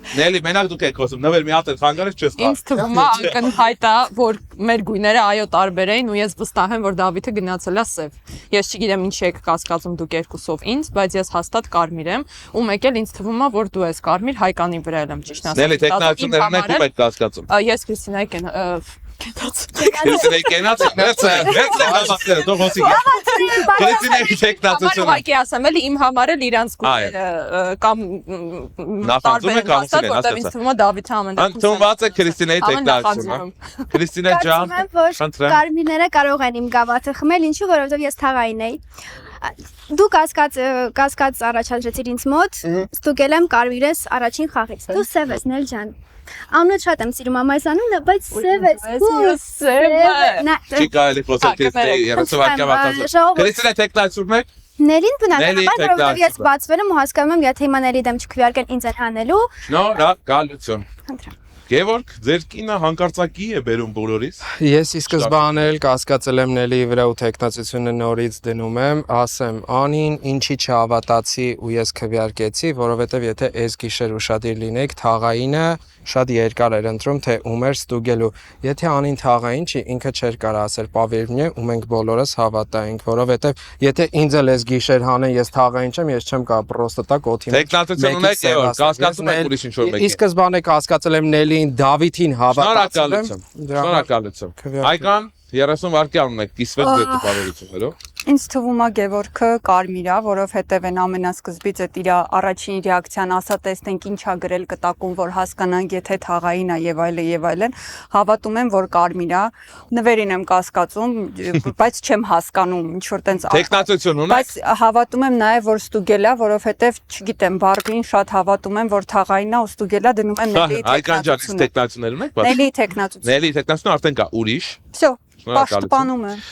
Նելի, մենակ դուք եք խոսում, նվեր մի հատ էլ խանգարես չես խաղ։ Ինձ թվում է ակնհայտ է, որ մեր գույները այո տարբեր էին ու ես վստահ եմ, որ Դավիթը գնացել է սև։ Ես չգիտեմ ինչ եք կասկածում դուք երկուսով ինձ, բայց ես հաստատ կարմիր եմ ու մեկ էլ ինձ թվում է, որ դու ես կարմիր, Հայկանի վրա եմ ճիշտ ասած։ Նելի, տեխնացիաներն եք ում եք կասկածում։ Ես Քրիստինայի Քրիստինայի կենացիք, ներս դու խոսի։ Քրիստինայի տեխնացիությունը։ Ուղղակի ասեմ, էլի իմ համար էլ իրանց գույները կամ նախանձում եք հաստատ, որտեղ ինձ թվում է Դավիթը ամենակուսը։ Ընդունված է Քրիստինայի տեխնացիոնը։ Քրիստինա ջան, խնդրեմ։ Կարմիրները կարող են իմ գավաթը խմել, ինչու, որովհետև ես թաղային էի։ Դու կասկած առաջադրեցիր ինձ մոտ, ստուգել եմ կարմիր ես առաջին խաղից։ Դու սև ես, Նել ջան։ Անունը շատ եմ սիրում ամայս անունը, բայց սև ես։ Չի կարելի խոսել Քրիստինայի 30 վայրկյան վատացը։ Քրիստինայի տեխնացիոնն եք։ Նելին բնականաբար, որովհետև ես բացվել եմ ու հասկանում եմ, եթե հիմա Նելի դեմ չքվեարկեն ինձ են հանելու։ Շնորհակալություն։ Գևորգ, ձեր կինը հանկարծակի է բերում բոլորիս։ Ես ի սկզբանե էլ կասկածել եմ Նելիի վրա ու տեխնացիոնը նորից դնում եմ, ասեմ, Անին ինչի չհավատացի ու ես քվեարկեցի, որովհետև եթե այս գիշեր ուշադիր լինեիք, թաղայինը շատ երկար էր ընտրում, թե ում էր ստուգելու։ Եթե Անին թաղային չի, ինքը չէր կարող ասել պավիրնի ու մենք բոլորս հավատայինք, որովհետև եթե ինձ էլ այս գիշեր հանեն, ես թաղային չեմ, ես չեմ կարող պրոստը տակ օթի։ Տեխնացիոնն եք Գևորգ, կասկածում եք ուրիշ ինչ որ մեկի։ Ի սկզբանե կասկածել եմ Նելին, Դավիթին հավատացել եմ։ Շնորհակալություն։ Այկան 30 վայրկյան ունեք, կիսվեք ձեր տպավորություններով։ Ինձ թվում է Գևորգը կարմիր է, որովհետև այն ամենասկզբից այդ իր առաջին ռեակցիան ասա տեսնենք ինչ ա գրել կտակում, որ հասկանանք եթե թաղային է եւ այլն, հավատում եմ, որ կարմիր է։ Նվերին եմ կասկածում, բայց չեմ հասկանում ինչ որ տենց տեխնացիոն ունեք։ Բայց հավատում եմ նաեւ, որ ստուգել է, որովհետև չգիտեմ, Բարբին շատ հավատում եմ, որ թաղային է ու ստուգել է, դնում եմ Նելի Այկան ջան, իսկ տեխնացիոներ ունեք։ Նելի տեխնացիոն։ Նելի տեխնացիոն արդեն կա ուրիշ։ Всё, պաշտպանում եմ։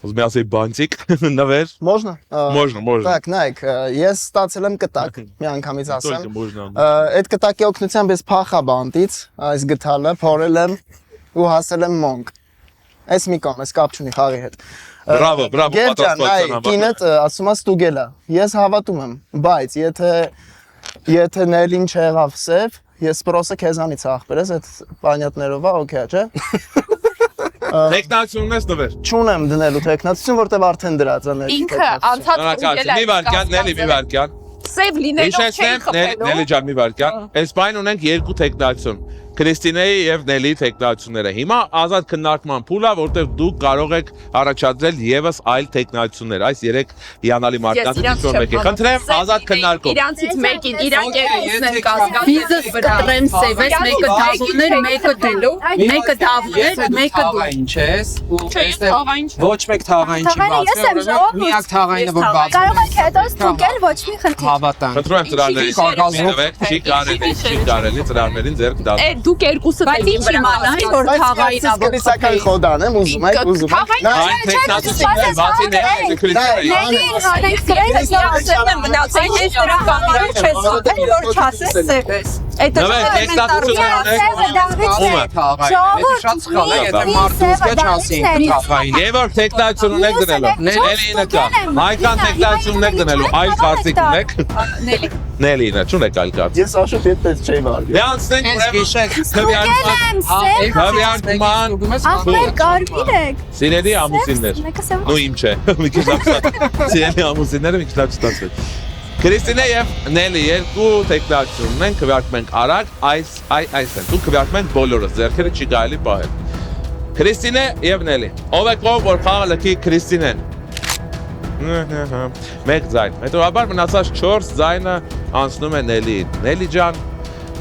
Ուզում եմ ասել բանտիկ, նվեր։ Можно? Можно։ Так, նայեք, ես ստացել եմ կտակ, մի անգամից ասեմ։ Այդ կտակի օգնությամբ ես փախա բանտից, այս գտալը, փորել եմ ու հասել եմ Մոնկ։ Այս մի կողմ, այս կապ չունի խաղի հետ։ Բրավո, պատասխանատվություն։ Կինդ ասում է ստուգել է։ Ես հավատում եմ, բայց եթե Նելին չեղավ սև, ես պրոսը քեզանից ախպերես, այդ պանյատներով է, օքեյ, չէ։ Տեխնացիոնն ես նվեր։ Չունեմ դնելու տեխնացիոն, որտեղ արդեն դրած է։ Ինքը անցած մի վարքյան, Նելի, մի վարքյան։ Սև լինելով չէի խփելու։ Նելի ջան, մի վարքյան։ Այս բան ունենք երկու տեխնացիոն։ Քրիստինեի եւ Նելի տեխնացիոնները։ Հիմա ազատ քննարկման փուլ է, որտեղ դուք կարող եք առաջադրել եւս այլ տեխնացիոններ։ Այս 3 հիանալի մարդկանցից ինչ-որ մեկը։ Խնդրեմ, ազատ քննարկում։ Իրանցից մեկին իրանք երկուսն են կազմած։ Բիզնես կտրեմ սևես, մեկը դավուներ, մեկը դելու, մեկը դավուներ, մեկը դու։ Ինչ ես ու այստեղ ոչ մեկ թաղային չի բացել, միակ թաղայինը որ բացել։ Կարող եք հետո ստուգել ոչ մի խնդիր։ Հավատանք։ Խնդրում եմ ծրարներին չի կարելի ծրարներին ձեռք տալ։ Դուք երկուսը Բայց ինչ իմանայի որ թաղայինա որ քրիսական խոդան եմ ուզում եք։ Այն տեխնացիոնը բացի Նելի քրիստինեի։ Նելին հանենք սրել, ասեմ եմ մնացել ես դրա բանալու չես խփել որ չասես սևես։ Այդ շատ սխալ է, եթե մարդու զգա չասին թաղային։ Եվ որ տեխնայություն ունեք դնելու։ Նելինը կա։ Հայկան տեխնայություն ունեք դնելու, այլ կարծիք ունեք։ Նելինը, չունեք այլ կարծիք։ Ես աշոտ այդպես չէի վարվել։ Դե անցնենք քվեարկման Ախպեր կարմիր եք։ Սիրելի ամուսիններ։ Նու իմ չէ։ Մի քիչ ապսատ։ Սիրելի ամուսինները մի քիչ ստացվել։ Քրիստինե եւ Նելի երկու տեխնայություն ունեն, քվեարկում ենք արագ, այս են։ Դու քվեարկում ենք բոլորը, ձեռքերը չի կարելի պահել։ Քրիստինե եւ Նելի։ Ով է կողմ որ խաղը լքի Քրիստինեն։ Մեկ ձայն։ Հետո մնացած 4 ձայնը անցնում է Նելիին։ Նելի ջան,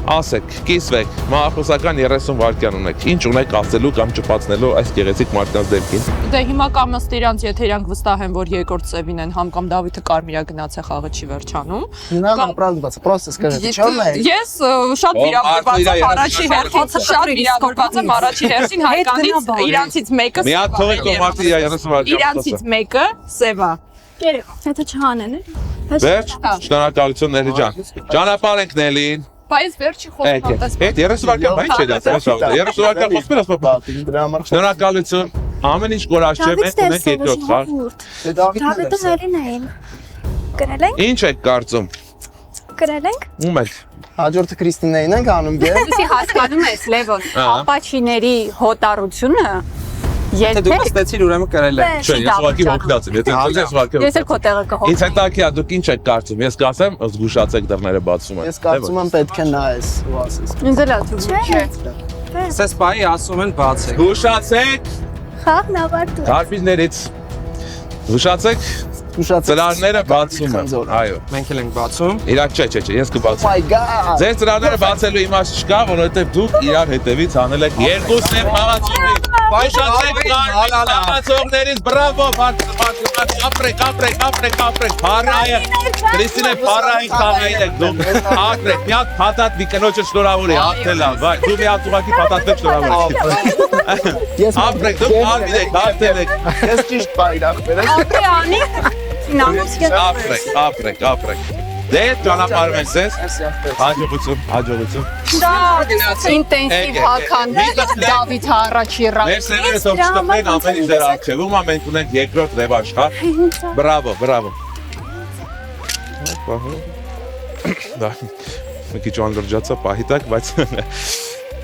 ասեք, կիսվեք, մահախոսական 30 վայրկյան ունեք։ Ինչ ունեք ասելու կամ ճպացնելու այս գեղեցիկ մարդկանց դեպքին։ Դե հիմա կամ ըստ իրանց, եթե իրանք վստահ են, որ երկրորդ սևին են, համ կամ Դավիթը կարմիրա գնաց է, խաղը չի վերջանում։ Նա ապրազված, պրոստը սկսեց, չորն է։ Ես շատ վիրավորված եմ առաջի հերթին, շատ վիրավորված եմ առաջի հերթին Հայկանից, իրանցից մեկը։ Մի հատ թողեք որ մարդի 30 վայրկյան։ Իրանցից մեկը սևա։ Եթե չհանեն է։ Վերջ, շնորհակալություն Նելի ջան։ Ճանապարհ ենք Նելին։ Բայց վերջի խոսքը Այդ 30 վայրկյան բան չէ դա, 30 վայրկյան խոսքեր ասում եմ։ Դրա համար Շնորհակալություն։ Ամեն ինչ կորաշ չէ, մենք ունենք երկրորդ խաղ։ Դավիթը Նելին էին։ Գրել ենք։ Ինչ եք կարծում։ Գրել ենք։ Ում եք։ հաջորդը Քրիստինեին ենք անում գեր։ Դու հասկանում ես Լևոն, ապաչիների հոտառությունը Եթե դու ստեցիր ուրեմն կրել է։ Չէ, ես ուղղակի հոգնած եմ, եթե ես ուղղակի։ Ես էլ քո տեղը կհոգնեմ։ Ինձ հետաքրքիր է դուք ինչ եք կարծում։ Ես կասեմ, զգուշացեք դռները բացում են։ Ես կարծում եմ պետք է նայես ու ասես։ Ինձ էլ աթվում չէ։ Սես պայի ասում են բացեք։ Զգուշացեք։ Խաղն ավարտում։ Կարպիզներից։ Զգուշացեք։ Ծրարները բացում են։ Այո։ Մենք էլ ենք բացում։ Իրաք չէ, ես կբացեմ։ My God։ Ձեր ծրարները բացելու իմաստ չկա, որովհետև դուք իրար հետևից անել եք երկու սև խաղացողի։ Զգուշացեք խաղացողներից, բրավո, ապրեք, փառայեք։ Քրիստինե փառային խաղային եք դուք։ Ապրեք, մի հատ փաթաթ մի կնոջը շնորհավոր է, հաղթել է, վայ, դու մի հատ ուղղակի փաթաթ շնորհավոր ես։ Ապրեք, դուք արվին եք, հաղթել եք։ Ես ճիշտ բայր ախպեր եմ։ Ապրեք։ Դե ճանապարհում ենք ձեզ։ Հաջողություն։ Դա ինտենսիվ հականն է Դավիթը առաջի ռաունդը։ Մեր սերերը սովորեցնենք ամեն ինչ դեր արժևում, մենք ունենք երկրորդ ռևանշ, հա։ Բրավո։ Դա մի քիչ անդրջացա պահիտակ, բայց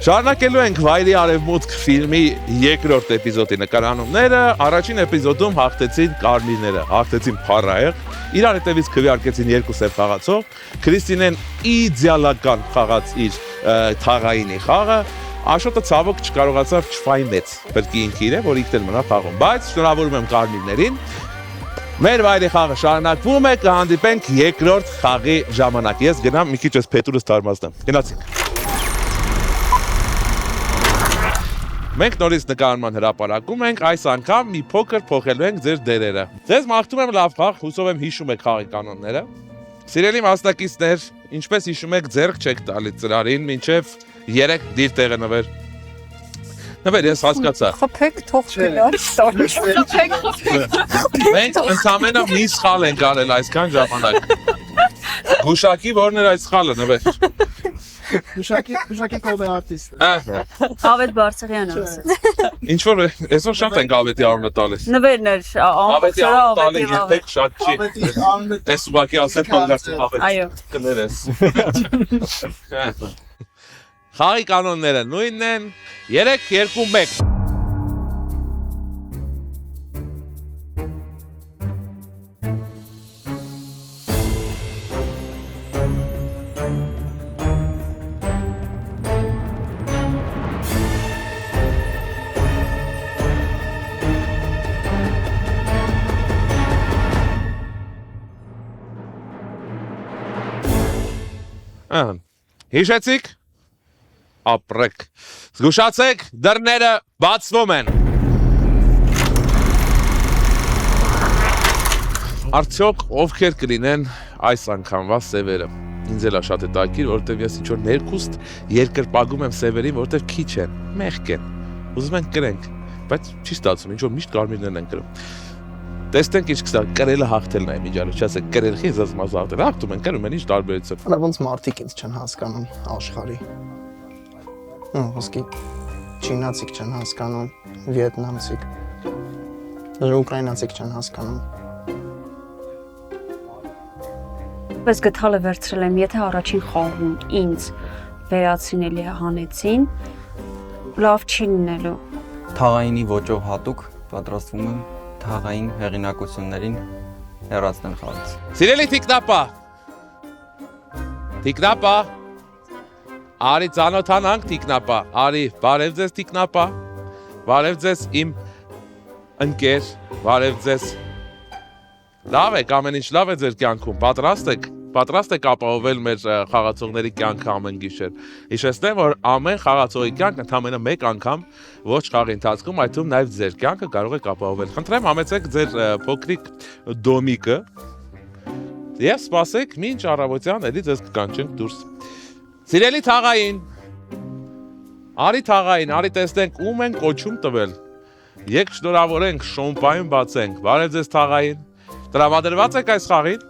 շարունակելու ենք Վայրի Արևմուտք ֆիլմի երկրորդ էպիզոդի նկարանումները։ Առաջին էպիզոդում հաղթեցին կարմիրները, հաղթեցին փառայեղ, իրար հետևից քվեարկեցին երկու սև խաղացող, Քրիստինեն իդեալական խաղաց իր թաղայինի խաղը, Աշոտը ցավոք չկարողացավ չֆայնեց բրկի ինքը իրեն, որ ինքն էլ մնա խաղում, բայց շնորհավորում եմ կարմիրներին։ Մեր վայրի խաղը շարունակվում է, կհանդիպենք երկրորդ խաղի ժամանակ։ Ես գնամ մի քիչ այս փետուրս թարմացնեմ։ Գնացինք։ Մենք նորից նկարման հրապարակում ենք, այս անգամ մի փոքր փոխելու ենք ձեր դերերը։ Ձեզ մաղթում եմ լավ խաղ, հուսով եմ հիշում եք խաղի կանոնները։ Սիրելի մասնակիցներ, ինչպես հիշում եք, ձեռք չեք տալի ծրարին, մինչև 3 դիր տեղը նվեր։ Նվեր, ես հասկացա։ Խփեք թող գնա։ Մենք ընդամենը մի սխալ ենք արել այսքան ժամանակ։ Գուշակի որն էր այս սխալը, նվեր։ Գուշակի կով է արտիստ։ Ավետ Բարսեղյանը ասաց։ Ինչ որ այսօր շատ ենք ավետի անունը տալիս։ Նվերն էր, Ավետի անունը տալի երբեք շատ չի։ Ավետի անունը Այս ուղղակի ասել փոխարեն ավետ։ Այո։ Կներես։ Խաղի կանոնները նույնն են 3-2-1։ Հիշեցիք, ապրեք, զգուշացեք, դռները բացվում են։ Արդյոք ովքեր կլինեն այս անգամվա սևերը։ Ինձ էլ է շատ հետաքրքիր, որովհետև ես ինչ-որ ներքուստ երկրպագում եմ սևերին, որովհետև քիչ են, մեղք են։ Ուզում ենք կրենք, բայց չի ստացվում, ինչ-որ միշտ կարմիրներն են կրում։ Տեսնենք ինչ կստա, կրելը հաղթելն է միջալը, չասեք կրել խի զած մազաղտել, հաղթում են կրում են ինչ տարբերություն։ Նա ոնց մարդիկ ինձ չեն հասկանում աշխարհի։ Ոսկի չինացիք չեն հասկանում, վիետնամցիք, ուկրաինացիք չեն հասկանում։ Պես գտալը վերցրել եմ, եթե առաջին խաղում ինձ վերացնելի հանեցին, լավ չի լինելու։ Թաղայինի ոճով հատուկ պատրաստվում եմ թաղային հեղինակություններին հեռացնել խաղից։ Սիրելի Տիկնապա, արի ծանոթանանք Տիկնապա, արի բարև ձեզ Տիկնապա, բարև ձեզ իմ ընկեր, բարև ձեզ։ Լավ եք, ամեն ինչ լավ է ձեր կյանքում, պատրաստ եք ապահովել մեր խաղացողների կյանքը ամեն գիշեր։ Հիշեցնեմ, որ ամեն խաղացողի կյանքը ընդամենը մեկ անգամ ոչ խաղի ընթացքում, այդ թվում նաև ձեր կյանքը կարող եք ապահովել։ Խնդրեմ, համեցեք ձեր փոքրիկ դոմիկը եւ սպասեք, մինչ առավոտյան էլի ձեզ կկանչենք դուրս։ Սիրելի թաղային, արի տեսնենք ում են կոչում տվել։ Եկ շնորհավորենք, շոմպային բացենք։ Բարև ձեզ թաղային։ Տրամադրված եք այս խաղին։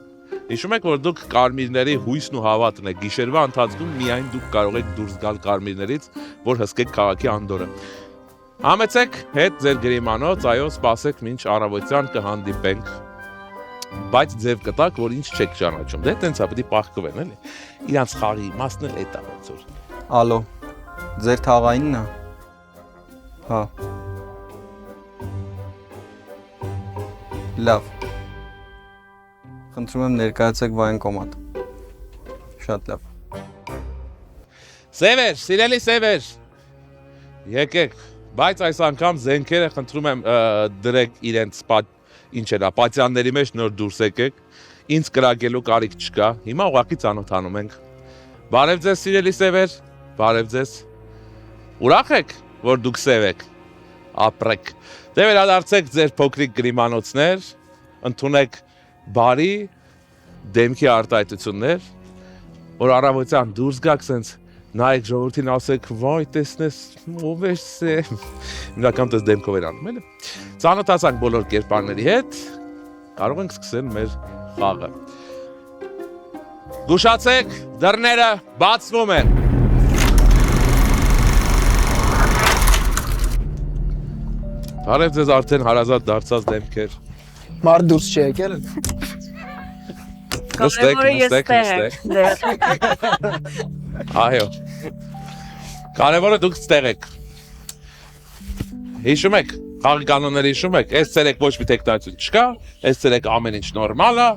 Հիշում եք, որ դուք կարմիրների հույսն ու հավատն եք, գիշերվա ընթացքում միայն դուք կարող եք դուրս գալ կարմիրներից, որ հսկեք քաղաքի անդորը։ Համեցեք հետ ձեր գրիմանոց, այո, սպասեք մինչ առավոտյան կհանդիպենք, բայց ձև կտակ, որ ինչ չեք ճանաչում, դե տենց է պետք է պահկվեն, էլի։ Իրանց խաղի իմաստն էլ էդ է ոնց որ։ Ալո, ձեր թաղայինն է։ Հա։ Լավ։ Խնդրում եմ ներկայացեք վայնկոմատ։ Շատ լավ։ Սևեր, սիրելի Սևեր։ Եկեք, բայց այս անգամ զենքերը խնդրում եմ դրեք իրենց ինչ էլա, պատյանների մեջ նոր դուրս եկեք։ Ինձ կրակելու կարիք չկա։ Հիմա ուղղակի ծանոթանում ենք։ Բարև ձեզ, սիրելի Սևեր։ Բարև ձեզ։ Ուրախ եք, որ դուք սև եք։ Ապրեք։ Դե վերադարձեք ձեր փոքրիկ գրիմանոցներ, ընդունեք բարի դեմքի արտահայտություններ, որ առավոտյան դուրս գաք սենց նայեք ժողովրդին ասեք վայ տեսնես ով է սե իրական դες դեմքով էր անում էլի ծանոթացանք բոլոր կերպարների հետ կարող ենք սկսել մեր խաղը զգուշացեք դռները բացվում են Բարև ձեզ արդեն հարազատ դարձած դեմքեր Մարդ դուրս չի եկել։ Նստեք։ Այո։ Կարևորը դուք ստեղ եք։ Հիշում եք, խաղի կանոնները հիշում եք, այս ցերեկ ոչ մի տեխնիկություն չկա, այս ցերեկ ամեն ինչ նորմալ է,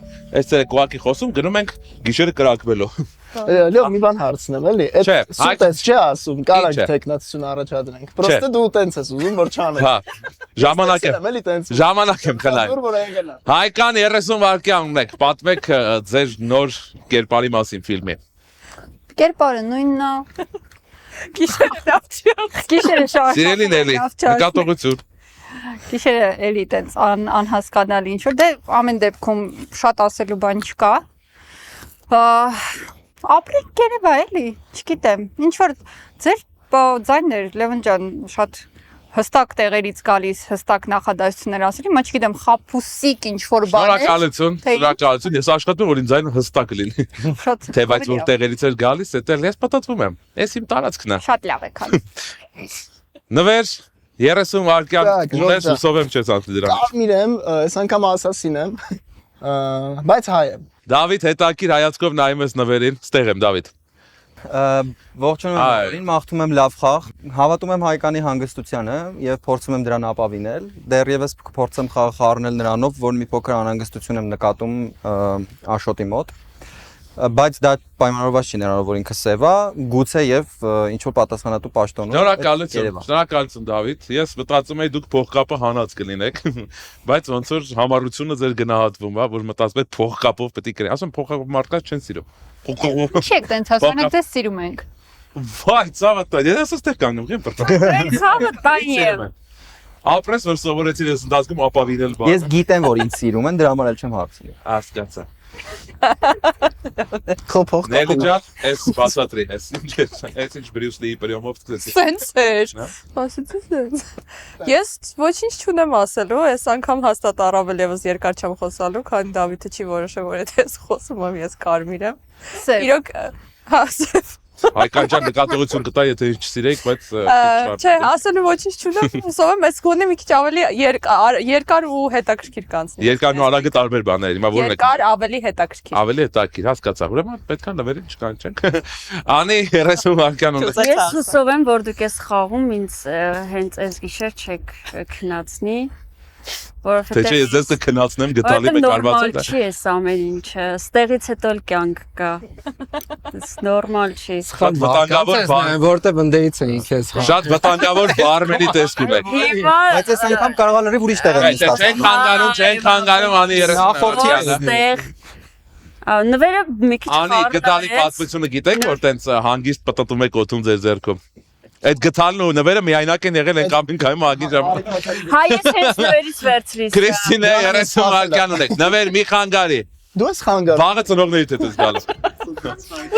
այս ցերեկ ուղակի խոսում գնում ենք գիշերը կրակվելու։ Լավ, մի բան հարցնեմ, էլի, այդ սուտես չի ասում, կարանք տեխնիկություն առաջադրենք։ Պրոստը դու տենց ես ուզում, որ չանես։ Հա։ Ժամանակ եմ խնայում։ Հայկան 30 վայրկյան ունեք, պատմեք ձեր նոր կերպարի մասին ֆիլմի։ Կերպարը նույնն է։ Գիշերը լավ չի։ Գիշերը շատ։ Սիրելին էլի, նկատողություն։ Գիշերը էլի տենց անհասկանալի ինչ որ դե ամեն դեպքում շատ ասելու բան չկա։ Ապրենք կերևա էլի, չգիտեմ, ինչ որ ձեր ձայներ Լևոն ջան շատ հստակ տեղերից գալիս, հստակ նախադասություններ ասել, հիմա չգիտեմ, խափուսիկ ինչ որ բաներ։ Շնորհակալություն, ես աշխատում որ ինձ ձայնը հստակ լինի։ Թե բայց որ տեղերից էր գալիս, դա ես պատտվում եմ։ Էս իմ տարածքն է։ Շատ լավ եք անում։ Նվեր 30 վայրկյան ունես, հուսով եմ չես անցնի դրանից։ Կարմիր եմ, այս անգամ ասասին եմ, բայց հայ եմ։ Դավիթ հետաքրիր հայացքով նայում ես Նվերին, ստեղ եմ Դավիթ։ Ողջունում եմ Նվերին, մաղթում եմ լավ խաղ, հավատում եմ Հայկանի հանգստությանը եւ փորձում եմ դրան ապավինել։ Դեռևս փորձեմ խաղը խառնել նրանով, որ մի փոքր անհանգստություն եմ նկատում Աշոտի մոտ։ Բայց դա պայմանավորված չի նրանով, որ ինքը սև է, գուցե եւ ինչ որ պատասխանատու պաշտոնով։ Շնորհակալություն Դավիթ։ Ես մտածում եի դուք փողկապը հանած կլինեք, բայց ոնց որ համառությունը ձեր գնահատվում է, որ մտածում եք փողկապով պետք է գրեն։ Ասում փողկապով մարդկանց չեն սիրում։ Չեք տենց ասում, մենք ձեզ սիրում ենք։ Վայ, ցավը տա, ես ասես կանգնում եմ բրտա։ Ցավը տայ։ Ապրես որ սովորեցի ես ընթացքում ապավինել բան։ Ես գիտեմ որ ինձ սիրում են, դրա համար էլ չեմ հարցնում։ Հասկացա։ Խոփող։ Նելի ջան, էս բացատրի, էս ինչ Բրյուս Լիի պրյոմով սկսեցի։ Սենց էր։ Ասեցի սենց։ Ես ոչինչ չունեմ ասելու, այս անգամ հաստատ առավել եւս երկար չեմ խոսալու, քանի Դավիթը չի որոշել, որ եթե ես խոսում եմ, ես կարմիր եմ։ Իրոք, հա, Հայկան ջան նկատողություն կտա, եթե չսիրեիք, բայց չէ, ասելու ոչինչ չունեմ, հուսով եմ, այս գոնե մի քիչ ավելի երկար ու հետաքրքիր կանցնի։ երկարն ու արագը տարբեր բաներ, հիմա որն է։ Երկար ավելի հետաքրքիր։ Ավելի հետաքրքիր, հասկացա։ Ուրեմն պետքա նվերին չկանչենք։ Անի 30 վայրկյան ունես։ Ես հուսով եմ, որ դուք ես խաղում ինձ հենց այս գիշեր չեք քնածնի, Թե չէ ես ձեզ կքնացնեմ գտալի մեկ արվածը։ Նորմալ չի էս ամեն ինչը, ստեղից հետո էլ կյանք կա։ Նորմալ չի։ Շատ վտանգավոր բան, որտեղ ընդեից էինք ես։ շատ վտանգավոր բարմենի տեսքում եք։ Բայց այս անգամ կարող է լրիվ ուրիշ տեղ է Չենք խանգարում անի 30 Նվերը մի քիչ Անի գտալի պատմությունը գիտեք որ տենց հանգիստ պտտում եք օթում ձեր ձեռքում։ Այդ գտալն ու նվերը միայնակ են եղել են կամին ագի ժամանակ։ Հայ ես հենց նվերից վերցրիս։ Քրիստինե 30 վայրկյան ունեք, նվեր մի խանգարի։ Դու ես խանգար։ Վաղը ծնողներից հետ ես գալու։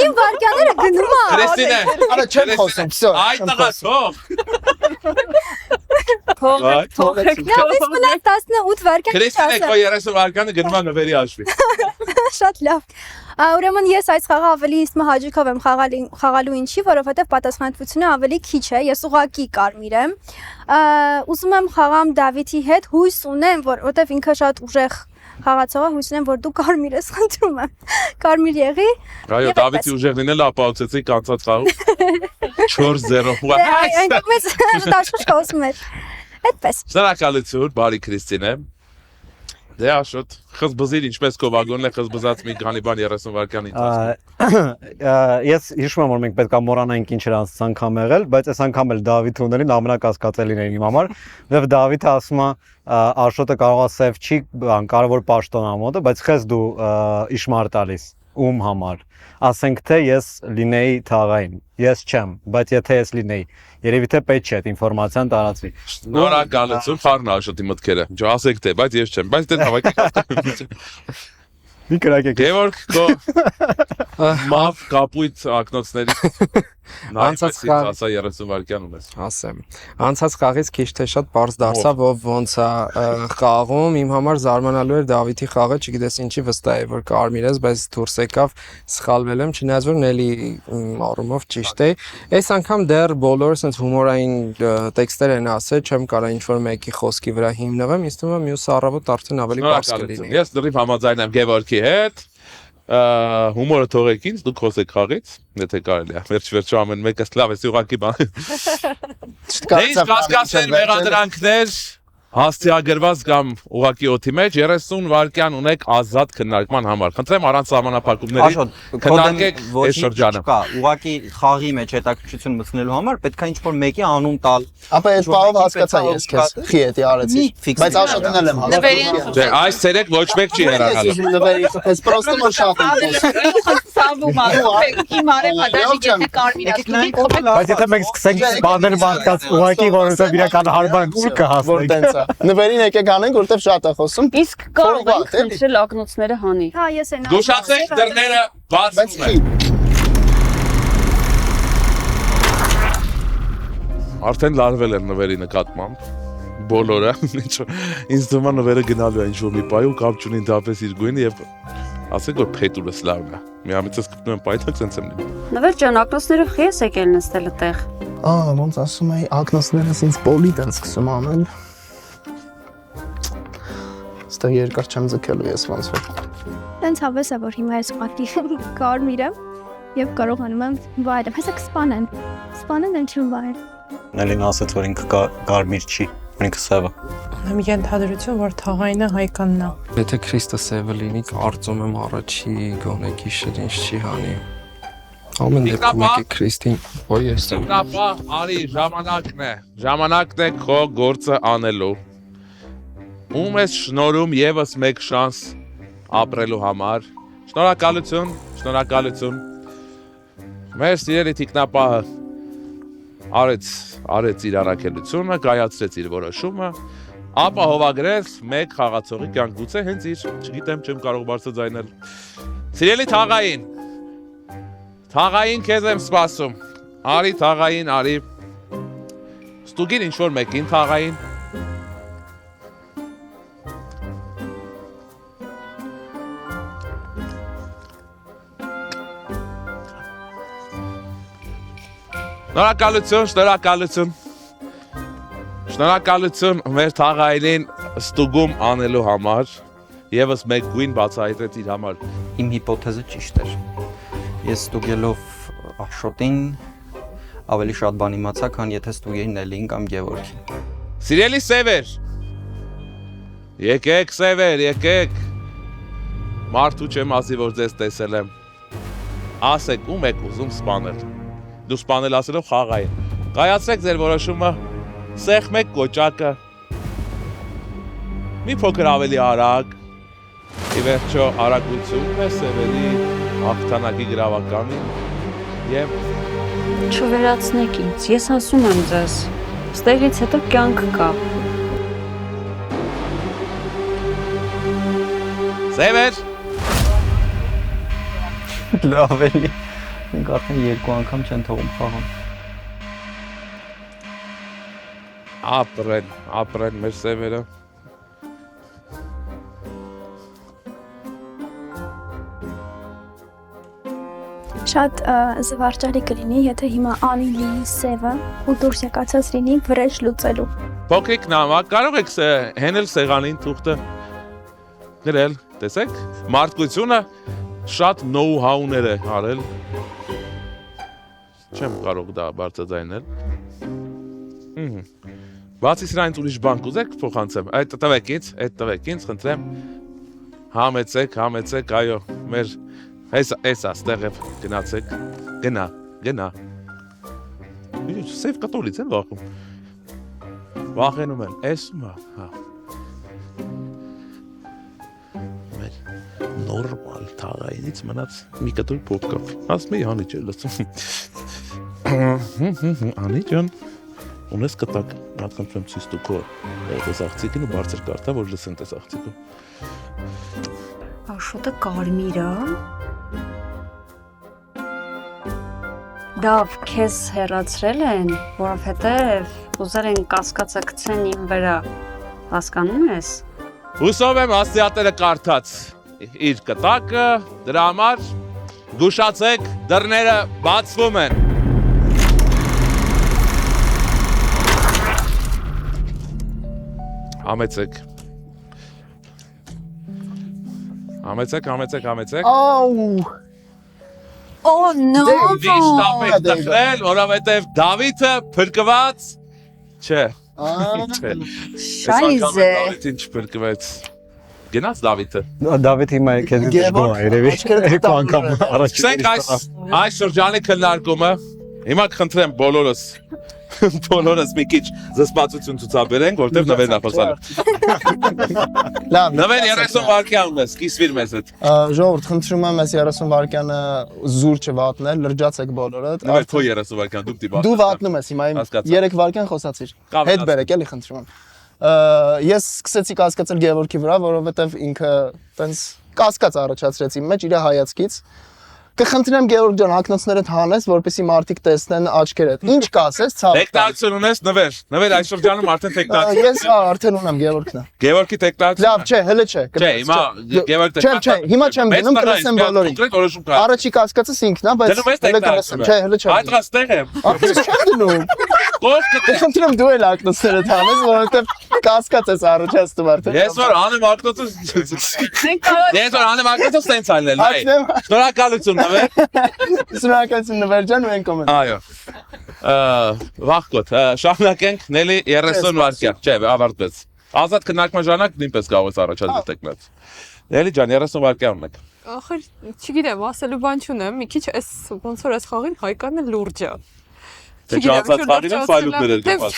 Իմ վարկաները գնում է։ Քրիստինե, Արա չեմ խոսում, всё։ Այ տղա թող։ Թողեք։ Լավ, ես մնաց 18 վարքան։ Քրիստինե, քո 30 վայրկյանը գնում է նվերի հաշվի։ Շատ լավ։ Ուրեմն ես այս խաղը ավելի ինձ հաճույքով եմ խաղալու ինչի, որովհետև պատասխանատվությունը ավելի քիչ է։ Ես ուղակի կարմիր եմ։ Ուզում եմ խաղամ Դավիթի հետ, հույս ունեմ, որովհետև ինքը շատ ուժեղ խաղացող է, հույս ունեմ, որ դու կարմիր ես, խնդրում եմ։ Կարմիր եղի։ Այո, Դավիթի ուժեղ լինելը ապահովեցի կանցած խաղում 4-0։ Այն կողմից դաշուր խոսում էր։ Այդպես։ Շնորհակալություն, բարի Քրիստինե։ Դե աշոտ, խզբզիր ինչպես քո վագոնն է խզբզած մի քանի բան 30 վայրկյանի ընթացքում։ Ես հիշում եմ որ մենք պետք է մոռանայինք ինչ էր անցած անգամ եղել, բայց այս անգամ էլ Դավիթ ունելին ամենակասկածելին էր իմ համար, որովհետև Դավիթը ասում է Աշոտը կարող է սև չի, կարևոր պաշտոն ամոթը, բայց քեզ դու իշմար տալիս ում համար։ Ասենք թե ես լինեի թաղային, ես չեմ, բայց եթե ես լինեի, երևի թե պետք չէ այդ ինֆորմացիան տարածվի։ Շնորհակալություն, խառն Աշոտի մտքերը։ Ջո ասեք թե, բայց ես չեմ, բայց դե հավաքի։ Մի կրակեք։ Գևորգ, քո մավ կապույտ ակնոցների Անցած խաղ ասա 30 վայրկյան ունես։ ասեմ։ Անցած խաղից քիչ թե շատ པարզ դարձավ, որ ոնց է խաղում, իմ համար զարմանալու էր Դավիթի խաղը, չգիտես ինչի վստահ է, որ կարմիր ես, բայց դուրս եկավ, սխալվել եմ, չնայած որ Նելի առումով ճիշտ է։ Այս անգամ դեռ բոլորը sense հումորային տեքստեր են ասել, չեմ կարող ինչ-որ մեկի խոսքի վրա հիմնվեմ, ինձ թվում է մյուս առավոտ արդեն ավելի པարզ կլինի։ Ես դեռ համաձայն եմ Գևորգի հետ։ Հումորը թողեք ինձ, դուք խոսեք խաղից, եթե կարելի է։ Վերջ-վերջո ամեն մեկը լավ է, ուղղակի բան։ Ինչ կասկածներ, մեղադրանքներ, հաստիագրված կամ ուղղակի օդի մեջ 30 վայրկյան ունեք ազատ քննարկման համար։ Խնդրեմ առանց սահմանափակումների քննարկեք այս շրջանը։ Կա, ուղղակի խաղի մեջ հետաքրքրություն մտցնելու համար պետք է ինչ-որ մեկի անուն տալ։ Ապա այդ բաղով հասկացա ես քեզ։ Խի էդի արեցի։ Բայց Աշոտն էլ եմ հասկացել։ Դե այս ցերեկ ոչ մեկ չի հեռանալու։ Նվերի, այս պրոստը որ շատ եմ Սավում է։ Իմ արեմ հադաշի եթե կարմիր ասում Բայց եթե մենք սկսենք բաներ մարդկաց ուղակի որովհետև իրական հարմար ուր որ կհասնենք։ տենց է։ Նվերին եկեք անենք, որտեվ շատ է խոսում։ Իսկ կարող ենք խնդրել ակնոցները հանի։ Հա, ես այն։ Զուշացեք դռները բացում են։ Արդեն լարվել են նվերի նկատմամբ բոլորը, ինձ թվում է նվերը գնալու է ինչ-որ մի պայ ու կապ չունի դապես իր գույնը եւ ասեք որ փետուրս լավն է։ Միամիջս գտնում եմ պայթակ ցենց եմ լինում։ Նվեր ջան, ակնոցները խի ես եկել նստել այդտեղ։ Ոնց ասում էի, ակնոցներս ինձ պոլիտ են սկսում անել։ Ստեղ երկար չեմ ձգելու ես ոնց որ։ Տենց հավես է, որ հիմա ես ուղղակի կարմիր եմ եւ կարողանում եմ վայրեմ։ Հեսա կսպանեն։ Սպանեն են չուն վայր։ Նելին ասաց որ ինքը կարմիր չի, ինքը սևը։ Ունեմ ենթադրություն, որ թաղայինը հայկանն է։ Եթե Քրիստը սևը լինի, կարծում եմ առաջի գոնե գիշեր ինչ չի հանի։ Ամեն դեպքում եկե Քրիստին, որ ես եմ։ Ապա արի ժամանակն է քո գործը անելու։ Ում ես շնորհում եւս մեկ շանս ապրելու համար։ Շնորհակալություն։ Մեր սիրելի տիկնապահը արեց իր առաքելությունը, կայացրեց իր որոշումը, ապահովագրել մեկ խաղացողի կյանք, գուցե հենց իր, չգիտեմ, չեմ կարող բարձրաձայնել։ Սիրելի թաղային, թաղային քեզ եմ սպասում, արի թաղային, արի, ստուգին ինչ-որ մեկին թաղային, Շնորհակալություն մեր թաղայինին ստուգում անելու համար, եւս մեկ գույն բացահայտեց իր համար։ Իմ հիպոթեզը ճիշտ էր։ Ես ստուգելով Աշոտին ավելի շատ բան իմացա, քան եթե ստուգեի Նելին կամ Գևորգին։ Սիրելի սևեր, եկեք սևեր, եկեք, մարդու չեմ ասի, որ ձեզ տեսել եմ, ասեք ում եք ուզում սպանել, դու սպանել ասելով խաղային, կայացրեք ձեր որոշումը, սեղմեք կոճակը, մի փոքր ավելի արագ, ի վերջո արագությունն է սևերի հաղթանակի գրավականին և Չվերացնեք ինձ, ես ասում եմ ձեզ, ստեղից հետո կյանք կա։ Սևեր, Լավ էլի, մենք արդեն երկու անգամ չեն թողում խաղան։ ապրեն մեր սևերը։ Շատ զվարճալի կլինի, եթե հիմա անի լինի սևը ու դուրս եկացած լինի վրեժ լուծելու։ Փոքրիկ նամակ, կարող եք հենել սեղանին թուղթը գրել, տեսեք, մարդկությունը շատ know-how-ներ է արել, չեմ կարող դա բարձրաձայնել։ Բացի սրանից ուրիշ բան կուզեք փոխանցեմ, այդ տվեք ինձ, խնդրեմ, համեցեք, այո, մեր Էսա, ստեղև գնացեք, գնա, սև կտոլից են վախում, վախենում են, էսում հա, մեր նորմալ թաղայինից մնաց մի կտոր պոտկավ, ասում էի Անիչ է լսում, Անիջան, ունես կտակ, հատկանցում եմ ցույց տու քո տես աղցիկին ու բարձր կարտա, որ լսեն տես աղցիկը։ Աշոտը կարմիր է։ Դավ քեզ հեռացրել են, որովհետև ուզել են կասկածակցեն իմ վրա, հասկանում ես։ Հուսով եմ աստիատերը կարդաց իր կտակը, դրա համար զգուշացեք, դռները բացվում են։ Համեցեք։ Աու Oh no! Դիշտապ եք տխրել, որովհետև Դավիթը փրկված չէ։ Շայզե։ Ինչ փրկվեց։ Գնաց Դավիթը։ Դավիթ հիմա քեզ դժգոհ է, երևի երկու անգամ առաջ։ Գիտեք այս շրջանի քննարկումը, հիմա կխնդրեմ բոլորս մի քիչ զսպացություն ցուցաբերենք, որտեղ նվերն է խոսալու։ Լավ, նվեր 30 վայրկյան ունես, կիսվիր մեզ հետ։ Ժողովուրդ, խնդրում եմ այս 30 վայրկյանը զուր չվատնել, լրջացեք բոլորդ։ Նվեր քո 30 վայրկյան դու պիտի վատնես։ Դու վատնում ես հիմա 3 վայրկյան խոսացիր։ Հետ բերեք, էլի խնդրում եմ։ Ես սկսեցի կասկածել Գևորգի վրա, որովհետև ինքը տենց կասկած առաջացրեց իմ մեջ իր հայացքից։ Կխնդրեմ Գևորգ ջան, ակնոցներդ հանես, որպեսզի մարդիկ տեսնեն աչքերդ։ Ինչ կասես, ցավ։ Տեխնոլոգիություն ունես, նվեր այս շրջանում արդեն տեխնոլոգիա։ Ես արդեն ունեմ Գևորգն է։ Գևորգի տեխնոլոգիա։ Լավ, չէ, հələ չէ։ Չէ, հիմա Գևորգ Չէ, հիմա չեմ գնում, կլսեմ բոլորին։ Առաջի կասկածս ինքն է, բայց հələ կլսեմ։ Չէ, հələ չեմ։ Այդ ռաստեղ եմ։ Արդեն չեմ գնում։ Խնդրեմ դու էլ ակնոցներդ հանես, որովհետև կասկած ես առաջացնում արդեն։ Ես որ անեմ ակնոցը ստենց այլել, այ։ Շնորհակալություն նվեր։ Շնորհակալություն նվեր ջան ու են կոմենտ։ Այո։ Վախկոտ, շարունակենք Նելի 30 վայրկյան, չէ, ավարտվեց։ Ազատ քննարկման ժամանակ նույնպես կարող ես առաջադրել տեխնոց։ Նելի ջան, 30 վայրկյան ունեք։ Ախր, չգիտեմ, ասելու բան չունեմ, մի քիչ այս ոնց որ այս խաղին հայկանը լուրջ է։ Թե չացած խաղին են ֆայլուտներ էր գված։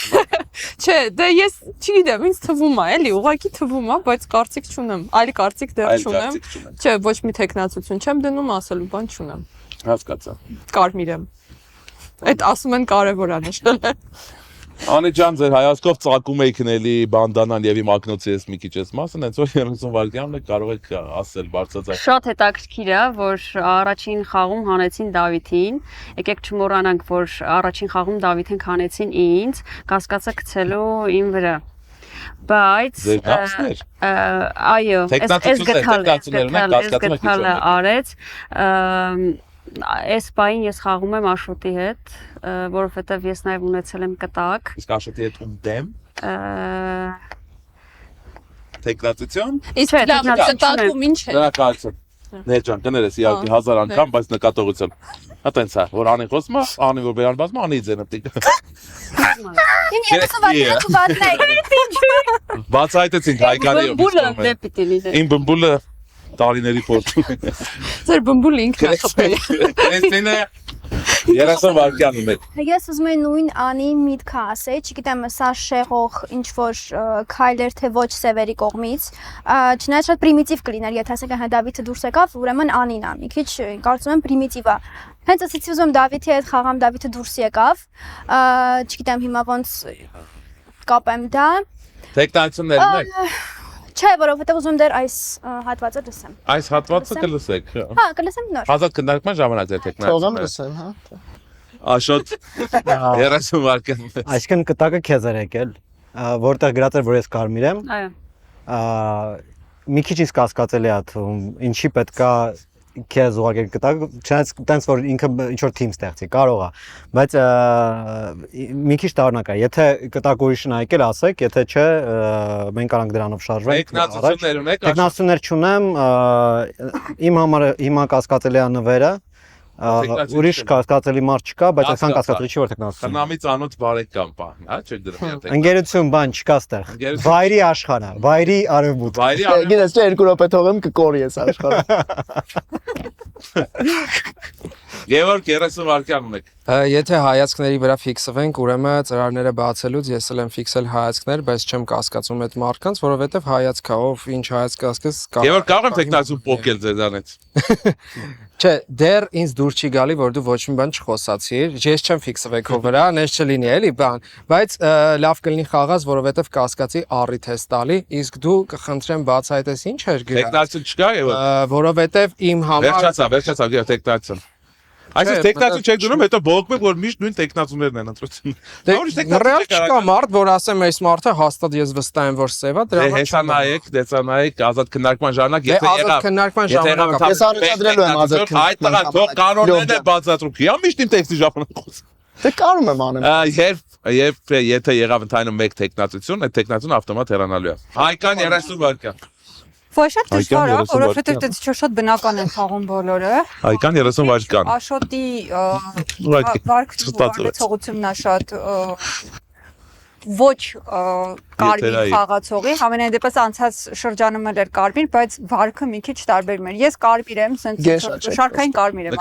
Չէ, դե ես չգիտեմ, ինձ թվում է, էլի, ուղղակի թվում է, բայց կարծիք չունեմ, այլ կարծիք դեռ չունեմ։ Չէ, ոչ մի տեխնացություն չեմ դնում, ասելու բան չունեմ։ Հասկացա։ Կարմիր եմ։ Այդ ասում են կարևոր է նշել։ Անի ջան, ձեր հայացքով ծակում եք էլի բանդանան եւ իմ ակնոցի ես մի քիչ ես մասն, հենց որ 30 վայրկյանն է կարող եք ասել բարձրաձայն։ Շատ հետաքրքիր է, որ առաջին խաղում հանեցին Դավիթին։ Եկեք չմոռանանք, որ առաջին խաղում Դավիթին հանեցին ինձ, կասկածը գցելու իմ վրա։ Բայց այո, այս գտալը արեց, այս պահին ես խաղում եմ Աշոտի հետ, որովհետև ես նաև ունեցել եմ կտակ։ Իսկ Աշոտի հետ ում դեմ։ Տեխնացիոն։ Իսկ լավ, կտակում ինչ է։ Դրակալություն։ Ներ ջան, կներես իհարկե 1000 անգամ, բայց նկատողություն։ Հա տենց է, որ անի խոսում, անի որ բերան բացում, անի ձենը տիկ։ Իմ երեսը վարդերից ու վարդներ։ Բացայտեցինք Հայկանի։ Բմբուլը դե պիտի լինի։ Իմ բմբուլը տարիների փորձ։ Ձեր բմբուլը ինքն է խփել։ Էստինը 30 վայրկյանում եք։ Ես ուզում եմ նույն անի միտքը ասել, չգիտեմ, սա շեղող ինչ որ քայլեր թե ոչ Սևերի կողմից, չնայած շատ պրիմիտիվ կլիներ, եթե ասենք հա Դավիթը դուրս եկավ, ուրեմն անին է, մի քիչ կարծում եմ պրիմիտիվ է։ Հենց ասեցի ուզում Դավիթի հետ խաղամ, Դավիթը դուրս եկավ, չգիտեմ հիմա ոնց կապեմ դա։ Տեխնացիոններն եք։ Չէ, որովհետև ուզում դեռ այս հատվածը լսեմ։ Այս հատվածը կլսեք։ Հա, կլսեմ նոր։ Ազատ քննարկման ժամանակ ձեր Թողեմ տեխնացիոները։ լսեմ, հա։ Աշոտ 30 վայրկյան։ Այսինքն կտակը քեզ էր եկել, որտեղ գրած էր, որ ես կարմիր եմ։ Այո։ Մի քիչ իսկ կասկածելի է թվում, ինչի պետքա քեզ ուղարկել կտակ, չնայած տենց որ ինքը ինչ որ թիմ ստեղծի, կարող է, բայց մի քիչ տարօրինակ է, եթե կտակ ուրիշն ա եկել, ասեք, եթե չէ, մենք կարանք դրանով շարժվենք։ Տեխնացիոններ ունեք։ Տեխնացիոններ չունեմ, իմ համար հիմա կասկածելի է նվերը, ուրիշ կասկածելի մարդ չկա, բայց այսքան կասկածելի չի որ տեխնացիոն։ Խնամից անոց բարեկամ բան, հա, չեք դրում երբ։ Ընկերություն բան չկա ստեղ։ Վայրի աշխարհը, վայրի արևմուտք։ Վայրի Գիտես, չէ 2 րոպե թողեմ կկորի ես աշխարհը։ Գևորգ 30 վայրկյան ունեք։ Եթե հայացքների վրա ֆիքսվենք, ուրեմն ծրարները բացելուց ես էլ եմ ֆիքսել հայացքներ, բայց չեմ կասկածում այդ մարդկանց, որովհետև հայացքա, ով ինչ հայացք ասկես կա։ Գևորգ կարող եմ տեխնացիոն փոկել ձեզանից։ Չէ, դեռ ինձ դուր չի գալի, որ դու ոչ մի բան չխոսացիր։ Ես չեմ ֆիքսվել քո վրա, նես չլինի էլի բան, բայց լավ կլինի խաղաս, որովհետև կասկածի առիթ ես տալի, իսկ դու կխնդրեմ բացայտես ինչ էր գրած։ Տեխնացիոն չկա եւ որովհետև իմ համար վերջացա տեխնացիոն։ Այսինքն տեխնացիոն չեք դնում, հետո բողոքում եք, որ միշտ նույն տեխնացիոններն են ընտրություն։ Ռեալ չկա մարդ, որ ասեմ այս մարդը հաստատ ես վստահ եմ, որ սև է, դրա համար Հեսանայեք, դեցանայեք, ազատ քննարկման ժամանակ, եթե եղավ քննարկման ժամանակ Ես առաջադրելու եմ ազատ քննարկման։ Այդ տղա թող կանոններն է բացատրում։ Իա միշտ իմ տեքստի ժամանակ խոս։ Դե կարում եմ անեմ։ Երբ եթե եղավ ընդհանրում մեկ տեխնացիոն, այդ տեխնացիոն ավտոմատ հեռանալու է։ Հայկան 30 վայրկյան։ Ոչ շատ դժվար է, որովհետև դա շատ բնական են խաղում բոլորը։ Հայկան 30 վայրկյան։ Աշոտի վարքությունն է շատ ոչ կարմիր խաղացողի, համենայն դեպս անցած շրջանում էր կարմիր, բայց վարքը մի քիչ տարբերում էր։ Ես կարմիր եմ, սենց շարքային կարմիր եմ։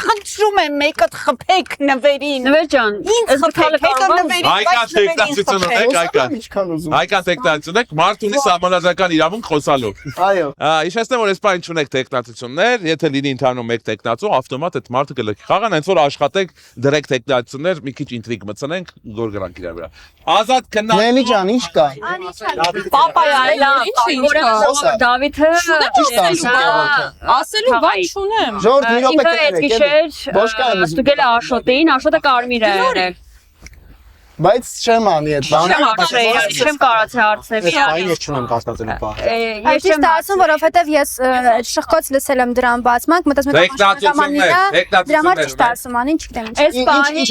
Խնդրում եմ մեկը խփեք նվերին։ Նվեր ջան, ինձ խփեք, հետո նվերին։ Հայկան տեխնացիոն եք, Հայկան տեխնացիոն եք, մարդ ունի սահմանադրական իրավունք խոսալու։ Այո։ Հիշեցնեմ, որ այս բան չունեք տեխնացիոններ, եթե լինի ընդհանրում մեկ տեխնացու, ավտոմատ այդ մարդը կլքի խաղան, հենց որ աշխատեք դրեք տեխնացիոններ, մի քիչ ինտրիգ մտցնենք, գոր գրանք իրար վրա։ Ազատ քննարկում։ Նելի ջան, ինչ կա։ Պապայա այլա, Դավիթը ասելու բան չունեմ։ Ժորժ մի րոպե ինքը այդ գիշեր ստուգել է Աշոտին, Աշոտը կարմիր է եղել։ Բայց չեմ անի այդ բանը։ Չեմ կարացի հարցնեի։ Այն ես չունեմ կասկածելի բան։ Այս ճիշտ ասում, որովհետև ես շղկոց լսել եմ դրան բացմանք, մտածում եմ դրա համար ճիշտ ասում, անին չգիտեմ ինչ։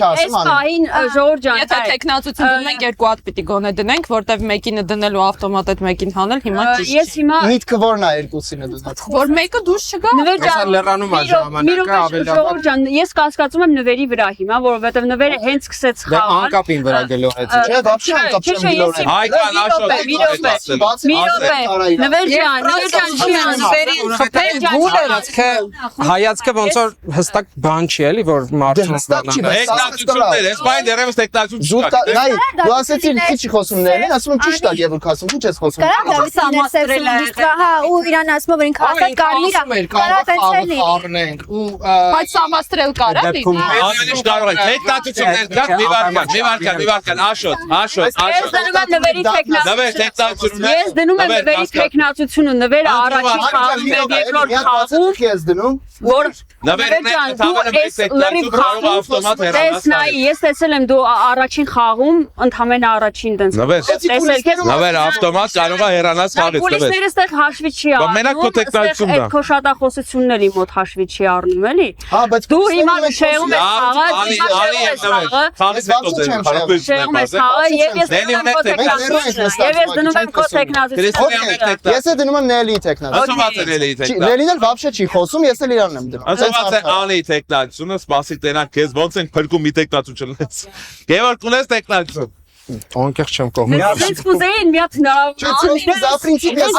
Այս պահին Ժորժ ջան, Եթե տեխնացություն դնենք երկու հատ պիտի գոնե դնենք, որտեվ մեկինը դնելու ավտոմատ այդ մեկին հանել, հիմա ճիշտ։ Ես հիմա Միտքը որն է երկուսինը դնած։ Որ մեկը դուրս չգա։ Նվեր ջան, լեռանում է ժամանակը ավելի լավ։ Ժորժ ջան, ես կասկածում եմ նվերի վրա հիմա, որովհետև նվերը հենց սկսեց խաղալ։ Անկապին վրա գլորեցի։ Չէ, вообще անկապ չեմ գլորել։ Հայկան աշոտ։ Մի րոպե, Նվեր ջան, Հայացքը ոնց որ հստակ բան չի էլի, որ մարդու Հստակ չի, Տեխնացություններ, այս բան դերևս տեխնացություն Զուտ չկա։ նայ, դու ասեցիր քիչ խոսում ներին, ասում եմ ճիշտ է Գևորգ ասում, ինչ ես խոսում։ Կարա դասամաստրել հա ու իրան ասում որ ինքը ասած կարմիրա։ Կարա տեսնի։ խառնենք ու Բայց սամաստրել կարա լի։ Ամեն ինչ կարող է։ Տեխնացություններ կա, մի վարքան, աշոտ։ ես դնում եմ Նվերի Նվեր տեխնացություններ։ Ես դնում եմ Նվերի տեխնացությունը, Նվերը առաջին խաղում է, երկրորդ խաղում, ես դնում, որ Նվերն է ընդհանրապես տեխնացություն կարող է ավտոմատ հեռանալ։ Տեսնայի, ես տեսել եմ դու առաջին խաղում ընդհանրեն առաջին դենց։ Նվեր, Տեսել քեզ Նվեր ավտոմատ կարող է հեռանալ խաղից, Նվեր։ Պոլիսները ստեղ հաշվի չի Բա մենակ քո տեխնացությունն է։ Այդ քո շատախոսությունների մոտ հաշվի չի առնում, էլի։ հա, բայց Դու հիմա շեղում ես խաղը, Խաղից հետո դեր շեղում ես խաղը եւ ես դնում եմ քո տեխնացությունը։ Ես է դնում եմ Նելի տեխնացիա։ Ասված է Նելի տեխնացիա։ Նելին էլ вообще չի խոսում, ես էլ իրանն եմ դնում։ Ասված է Անի տեխնացիությունը, սպասի տենակ քեզ ոնց են փրկում մի տեխնացություն լես։ Գևորգ ունես տեխնացիություն։ անկեղծ չեմ կողմի։ Ես կուզեին մի հատ Դա պրինցիպ ես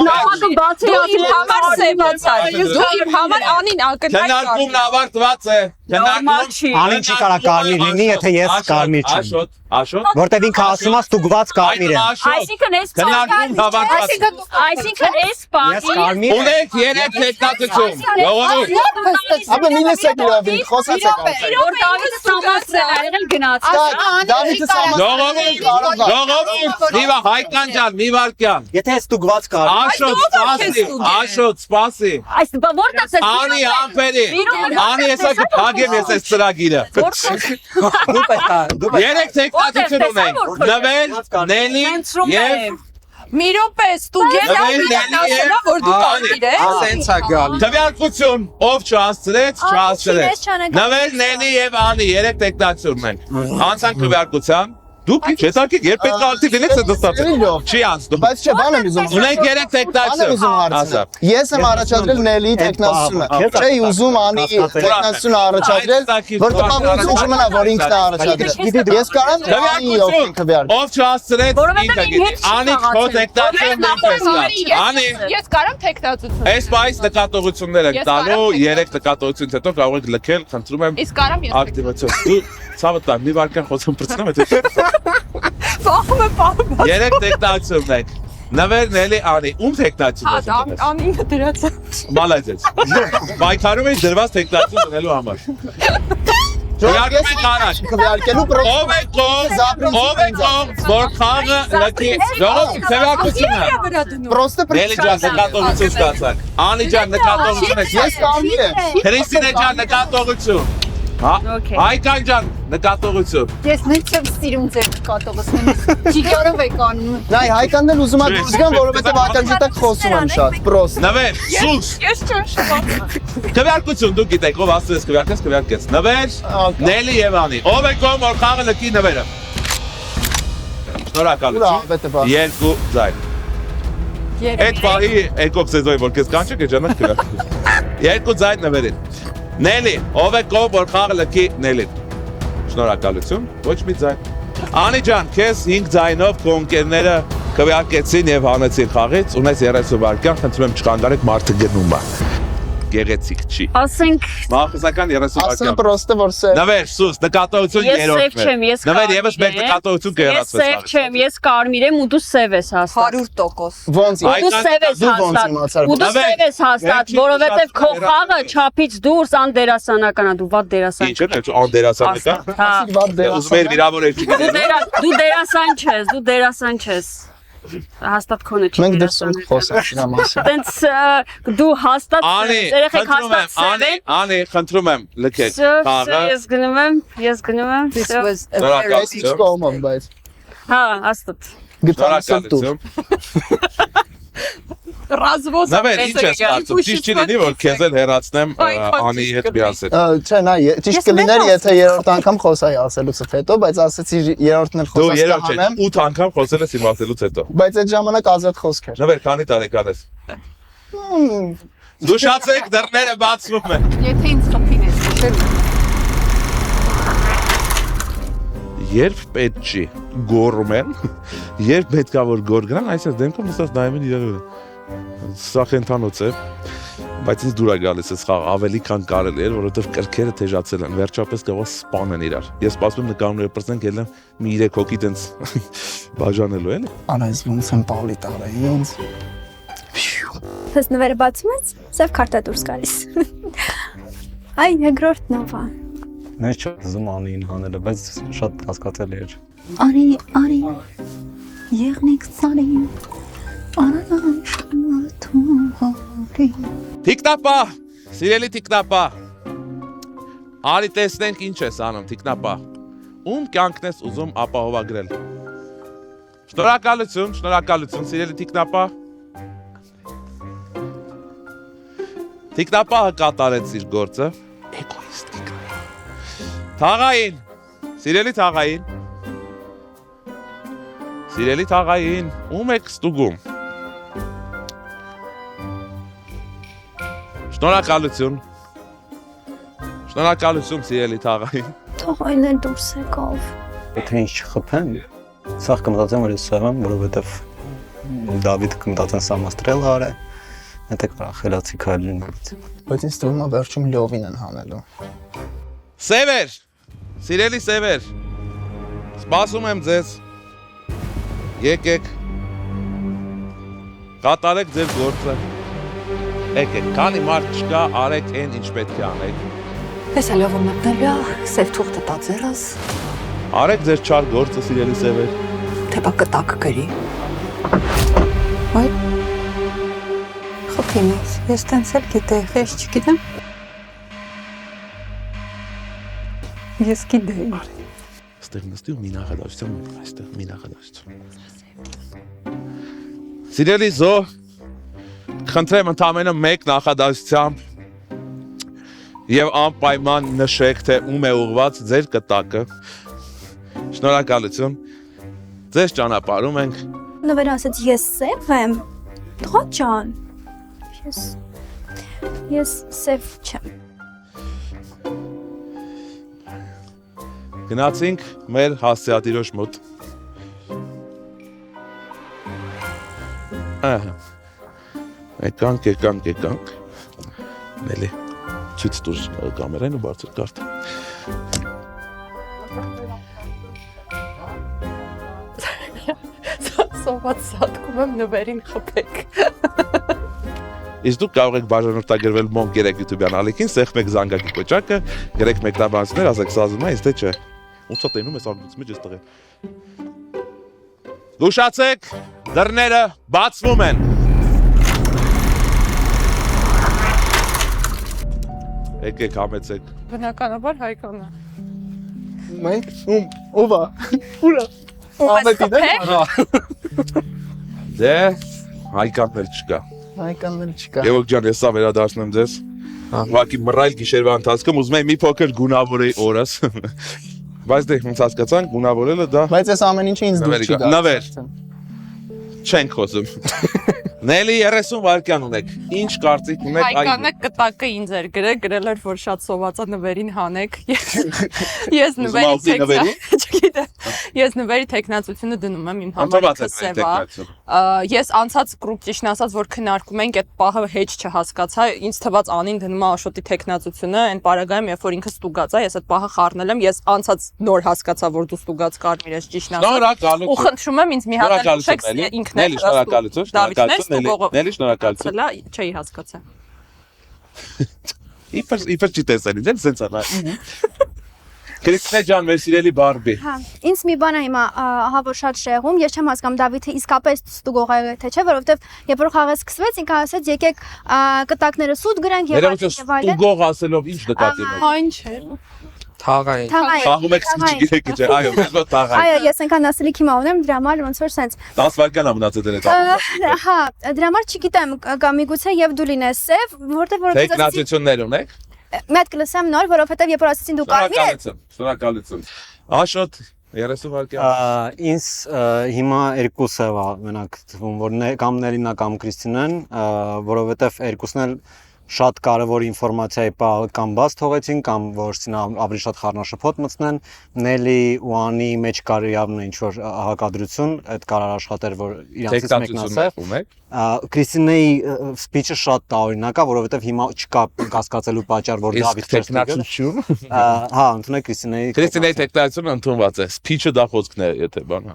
նավակը բացի Իմ համար սեվացա։ Դու իմ համար Անին ակնհայտ Քննարկումն ավարտված է։ Քննարկում Անին չի կարա կարմիր լինի, եթե ես կարմիր չեմ։ Աշոտ։ Որտեվ ինքը ասում է ստուգված կարմիր եմ։ Այսինքն այս Քննարկում ավարտված։ այսինքն այս Ես բանի կարմիր եմ։ Ունեք 3 տեխնացիություն։ Ժողովուրդ։ Ապա մի լսեք լավին, խոսացեք անց։ որ Դավիթը սամաստրել ա եղել գնաց։ Դավիթը Ժողովուրդ, դիվա Հայկան ջան, մի վարքյան։ Եթե ես ստուգված կարմիր։ Աշոտ, սպասի։ Այս որտեղս է։ Անի ամպերի։ Անի հեսա կփագեմ ես այս ծրագիրը։ Դու պետք է, դու պետք 3 տեխնացիություն ունենք։ Նվել, Նելի եւ Մի րոպե, ստուգել ասելա որ դու կարմիր ես։ Սենց է գալի։ Տվյալություն, ով չհասցրեց, չհասցրեց։ Նվել, Նելի եւ Անի 3 տեխնացիություն ունենք։ Անցանք տվյալության։ Դուք ինչ եք երբ պետք է ակտիվ լինեք դստացեք։ Չի անցնում։ Բայց չէ, բան եմ ուզում։ Ունենք 3 տեխնացիություն։ Ես եմ առաջադրել Նելի տեխնացիությունը։ Չէի ուզում Անի տեխնացիությունը առաջադրել, որ տպավորություն չմնա, որ ինքն է առաջադրել։ Ես կարամ Անի օգնի քվյար։ Ով չհասցրեց, ինքը գիտի։ Անի քո տեխնացիոնն ինքս կա։ Անի Ես կարամ տեխնացություն։ այս բայս նկատողություններ եք տալու, 3 նկատողությունից հետո կարող եք լքել, խնդրում եմ Իսկ կարամ ես։ ակտիվացիա։ Դու ցավը տա, մի վարքան խոսում բրցնեմ այդ։ Բախում եմ բախում։ 3 տեխնացիություն եք։ Նվեր, Նելի, Անի, ում տեխնացիություն Հա, եք։ Անինը դրած է։ Մալազեց։ Բայկարում եք դրված տեխնացիություն ունելու համար։ Քվյարկում եք առաջ։ Քվյարկելու Ով է կողմ, որ խաղը լքի։ Ժողովուրդ, քվյարկությունը։ Պրոստը Նելի ջան, նկատողություն ստացանք։ Անի ջան, նկատողություն եք։ Ես կարմիր եմ։ Քրիստինե ջան, նկատողություն։ Հայկան ջան, նկատողություն։ Ես նույնիսկ չեմ սիրում ձեր կատողությունը։ Չի կարող եք անում։ Նայ, Հայկանն էլ ուզում է դուրս գան, որովհետև ակնհայտ խոսում են շատ, պրոստ։ Նվեր, սուս։ Ես չեմ շփոթ։ Քվյարկություն դուք գիտեք, ով ասես քվյարկես։ Նվեր, Նելի եւ Անի։ Ով է կողմ որ խաղը լքի Նվերը։ Շնորհակալություն։ 2 ձայն։ Այդ բայի եկող սեզոնի որ քեզ կանչեք է ջանակ քվյարկություն։ 2 ձայն Նվերին։ Նելի, ով է կողմ որ խաղը լքի Նելին։ Շնորհակալություն, ոչ մի ձայն։ Անի ջան, քեզ 5 ձայնով քո ընկերները քվյարկեցին եւ հանեցին խաղից, ունես 30 վայրկյան, խնդրում եմ չխանդարեք մարդը գնում է։ Գեղեցիկ չի։ Ասենք Մախուսական 30 Ասեմ վայրկյան։ պրոստը որ սե։ Նվեր, սուս, նկատողություն ես երրորդն սև չեմ, ես Նվեր եւս մեկ նկատողություն Ես կերացվեց։ սև չեմ, ես կարմիր եմ ու դու սև ես հաստատ։ 100%։ Ոնց։ Դու սև ես հաստատ։ Ու դու սև ես հաստատ, որովհետև քո խաղը չափից դուրս անդերասանական է, դու վատ դերասան։ Ինչ է, անդերասան է։ Հա։ Ուզում եմ վիրավորել չի։ Դու դերասան չես։ Հաստատ քոնը չի։ Մենք դրսում խոսենք նրա մասին։ Տենց դու հաստատ Անի, երեխեք հաստատ սև եք։ Անի, խնդրում եմ, լքեք խաղը։ Ես գնում եմ։ This was a Շնորհակալություն։ Իսկ կողմով բայց։ Հա, հաստատ։ Գտանսել դու։ ռազվոզ։ Նվեր, ինչ ես կարծում, ճիշտ չի լինի, որ քեզ էլ հեռացնեմ Անի հետ միասին։ Չէ, նա ճիշտ կլիներ, եթե երրորդ անգամ խոսայի ասելուց հետո, բայց ասեցի երրորդն էլ Դու խոսած երրորդ չէ, կհանեմ, 8 անգամ խոսել ես իմ ասելուց հետո։ բայց այդ ժամանակ ազատ խոսք էր։ Նվեր, քանի տարեկան ես։ Դու շացեք դռները բացվում են։ Եթե ինձ խփին ես քշել։ երբ պետք չի գոռում են, երբ պետքա որ գոր գնան, այսպես դեմքով նստած նայում են իրար վրա։ Սա խենթանոց է, բայց ինձ դուր է գալիս այս խաղը ավելի քան կարելի էր, որովհետև կրքերը թեժացել են, վերջապես կարող սպանեն իրար։ Ես սպասում եմ նկարները պրծենք, ելնեմ մի 3 հոգի տենց բաժանելու էլի։ Անայս ոնց եմ պալի տարը ինձ։ Պես նվերը բացում ես, սև քարտա դուրս գալիս։ Այ երկրորդն ով է։ Ես չուզում անին հանելը, բայց շատ հասկացելի էր։ Արի, եղնիկ սարի, արանանչ մաթուղարի։ Թիկնապա, սիրելի թիկնապա, արի տեսնենք ինչ ես անում, թիկնապա, ում կյանքն ես ուզում ապահովագրել։ Շնորհակալություն, սիրելի թիկնապա։ Թիկնապահը կատարեց իր գործը, էգոիստ թիկնապա։ Թաղային, սիրելի թաղային, ում եք ստուգում։ Շնորհակալություն, սիրելի թաղային։ Թողայինը դուրս եկավ։ Եթե ինչ չխփեմ, սաղ կմտածեմ, որ ես սաղ եմ, որովհետև Դավիթը կմտածեն սա մաստրել հարը, հետը կարող խելացի քայլ լինելից։ Բայց ինձ թվում է վերջում լովին են հանելու։ Սևեր, սիրելի Սևեր, սպասում եմ ձեզ, եկեք, կատարեք ձեր գործը, եկեք, քանի մարդ չկա, արեք են ինչ պետք է անեք։ Ես է լովում մտնելյա, սև թուղթը տածերս, Արեք ձեր չար գործը, սիրելի Սևեր։ թեպա կտակ գրի։ Այ, խոքին ես տենց էլ գիտեի, ես չգիտեմ։ Ես գիտեի։ Ստեղ նստի ու մի նախադասություն, այստեղ մի նախադասություն։ Սիրելի Զո, խնդրեմ ընդամենը մեկ նախադասությամբ եւ անպայման նշեք, թե ում է ուղված ձեր կտակը։ Շնորհակալություն։ Ձեզ ճանապարհում ենք։ Նվերը ասաց ես սև եմ։ Թող ջան։ Ես սև չեմ։ Գնացինք մեր հասցեատիրոջ մոտ։ Ահա։ Եկանք։ Նելի, ցույց տուր կամերային ու բարձր կարդ։ Սոված սատկում եմ նվերին խփեք։ Իսկ դուք կարող եք բաժանորդագրվել մոն գերեք YouTube-յան ալիքին, սեղմեք զանգակի կոճակը, գրեք մեկնաբանություններ, ասեք սազում է, ինձ թե չէ։ Ոնց է տենում ես ագնուց մեջ ես տղեն։ Զուշացեք, դռները բացվում են։ Եկեք համեցեք։ Բնականաբար Հայկոնը։ Մենք ով է։ Ուրա։ Ավետին է։ Դե, հայկաններ չկա։ Հայկաններ չկա։ Եվոք ջան, ես սա վերադարձնեմ ձեզ։ Ուղղակի մռայլ գիշերվա ընթացքում ուզում եմ մի փոքր գունավորեի օրս։ Բայց դե ոնց հասկացանք, գունավորելը դա Բայց այս ամեն ինչը ինձ դուր չի գալիս։ նվեր։ Չենք խոսում։ Նելի 30 վայրկյան ունեք։ Ինչ կարծիք ունեք Հայկանը կտակը ինձ էր գրել էր, որ շատ սոված է նվերին հանեք։ Ես նվերի տեխնացությունը դնում եմ իմ համար քսեվա։ Ես անցած կրուպ ճիշտ ասած, որ քննարկում ենք այդ պահը հեչ չհասկացա, ինձ թվաց անին դնում է Աշոտի տեխնացությունը, այն պարագայում, երբ որ ինքը ստուգած է, ես այդ պահը խառնել եմ, ես անցած նոր հասկացա, որ դու ստուգած կարմիր ես ճիշտ ասած։ Ու խնդրում եմ ինձ մի հատ շեք ինքն է։ Նելի շնորհակալություն։ Չէի հասկացա։ Իբր չի տեսել, ինձ սենց անա։ Քրիստինե ջան, մեր սիրելի Բարբի։ Հա, ինձ մի բան է հիմա, ահա որ շատ շեղում, ես չեմ հասկանում Դավիթը իսկապես ստուգող է թե չէ, որովհետև երբ որ խաղը սկսվեց, ինքը ասաց եկեք կտակները սուտ գրենք եւ այլն։ Ստուգող ասելով ինչ նկատի ունեք։ Այն չէ։ Թաղային։ Խաղում եք չգիտեք ինչ է, այո, ես ոչ թաղային։ Այո, ես այնքան ասելիք հիմա ունեմ, դրա համար ոնց որ սենց։ 10 վայրկյան ամնացել էր այդ։ Հա, դրա համար չգիտեմ, կամ միգուցե եւ դու լինես սև, որտեղ տեխնացություններ ունեք։ Մի հատ կլսեմ նոր, որովհետեւ երբ որ ասեցին դու կարմիր ես։ Շնորհակալություն։ Աշոտ 30 վայրկյան։ Ինձ հիմա երկուսը մենակ թվում, որ կամ Նելինա կամ Կրիստինեն, որովհետև երկուսն էլ շատ կարևոր ինֆորմացիայի պահը կամ բաց թողեցին կամ որսին ավելի շատ խառնաշփոթ մտցնեն Նելի ու Անի մեջ կար явно ինչ որ հակադրություն այդ կարար աշխատեր որ իրանցից մեկն ասեր Կրիստինեի սպիչը շատ տարօրինակ է որովհետև հիմա չկա կասկածելու պատճառ որ Դավիթ տեխնացություն հա ընդունեք Կրիստինեի տեխնացիone ընդունված է սպիչը դա խոսքն է եթե բան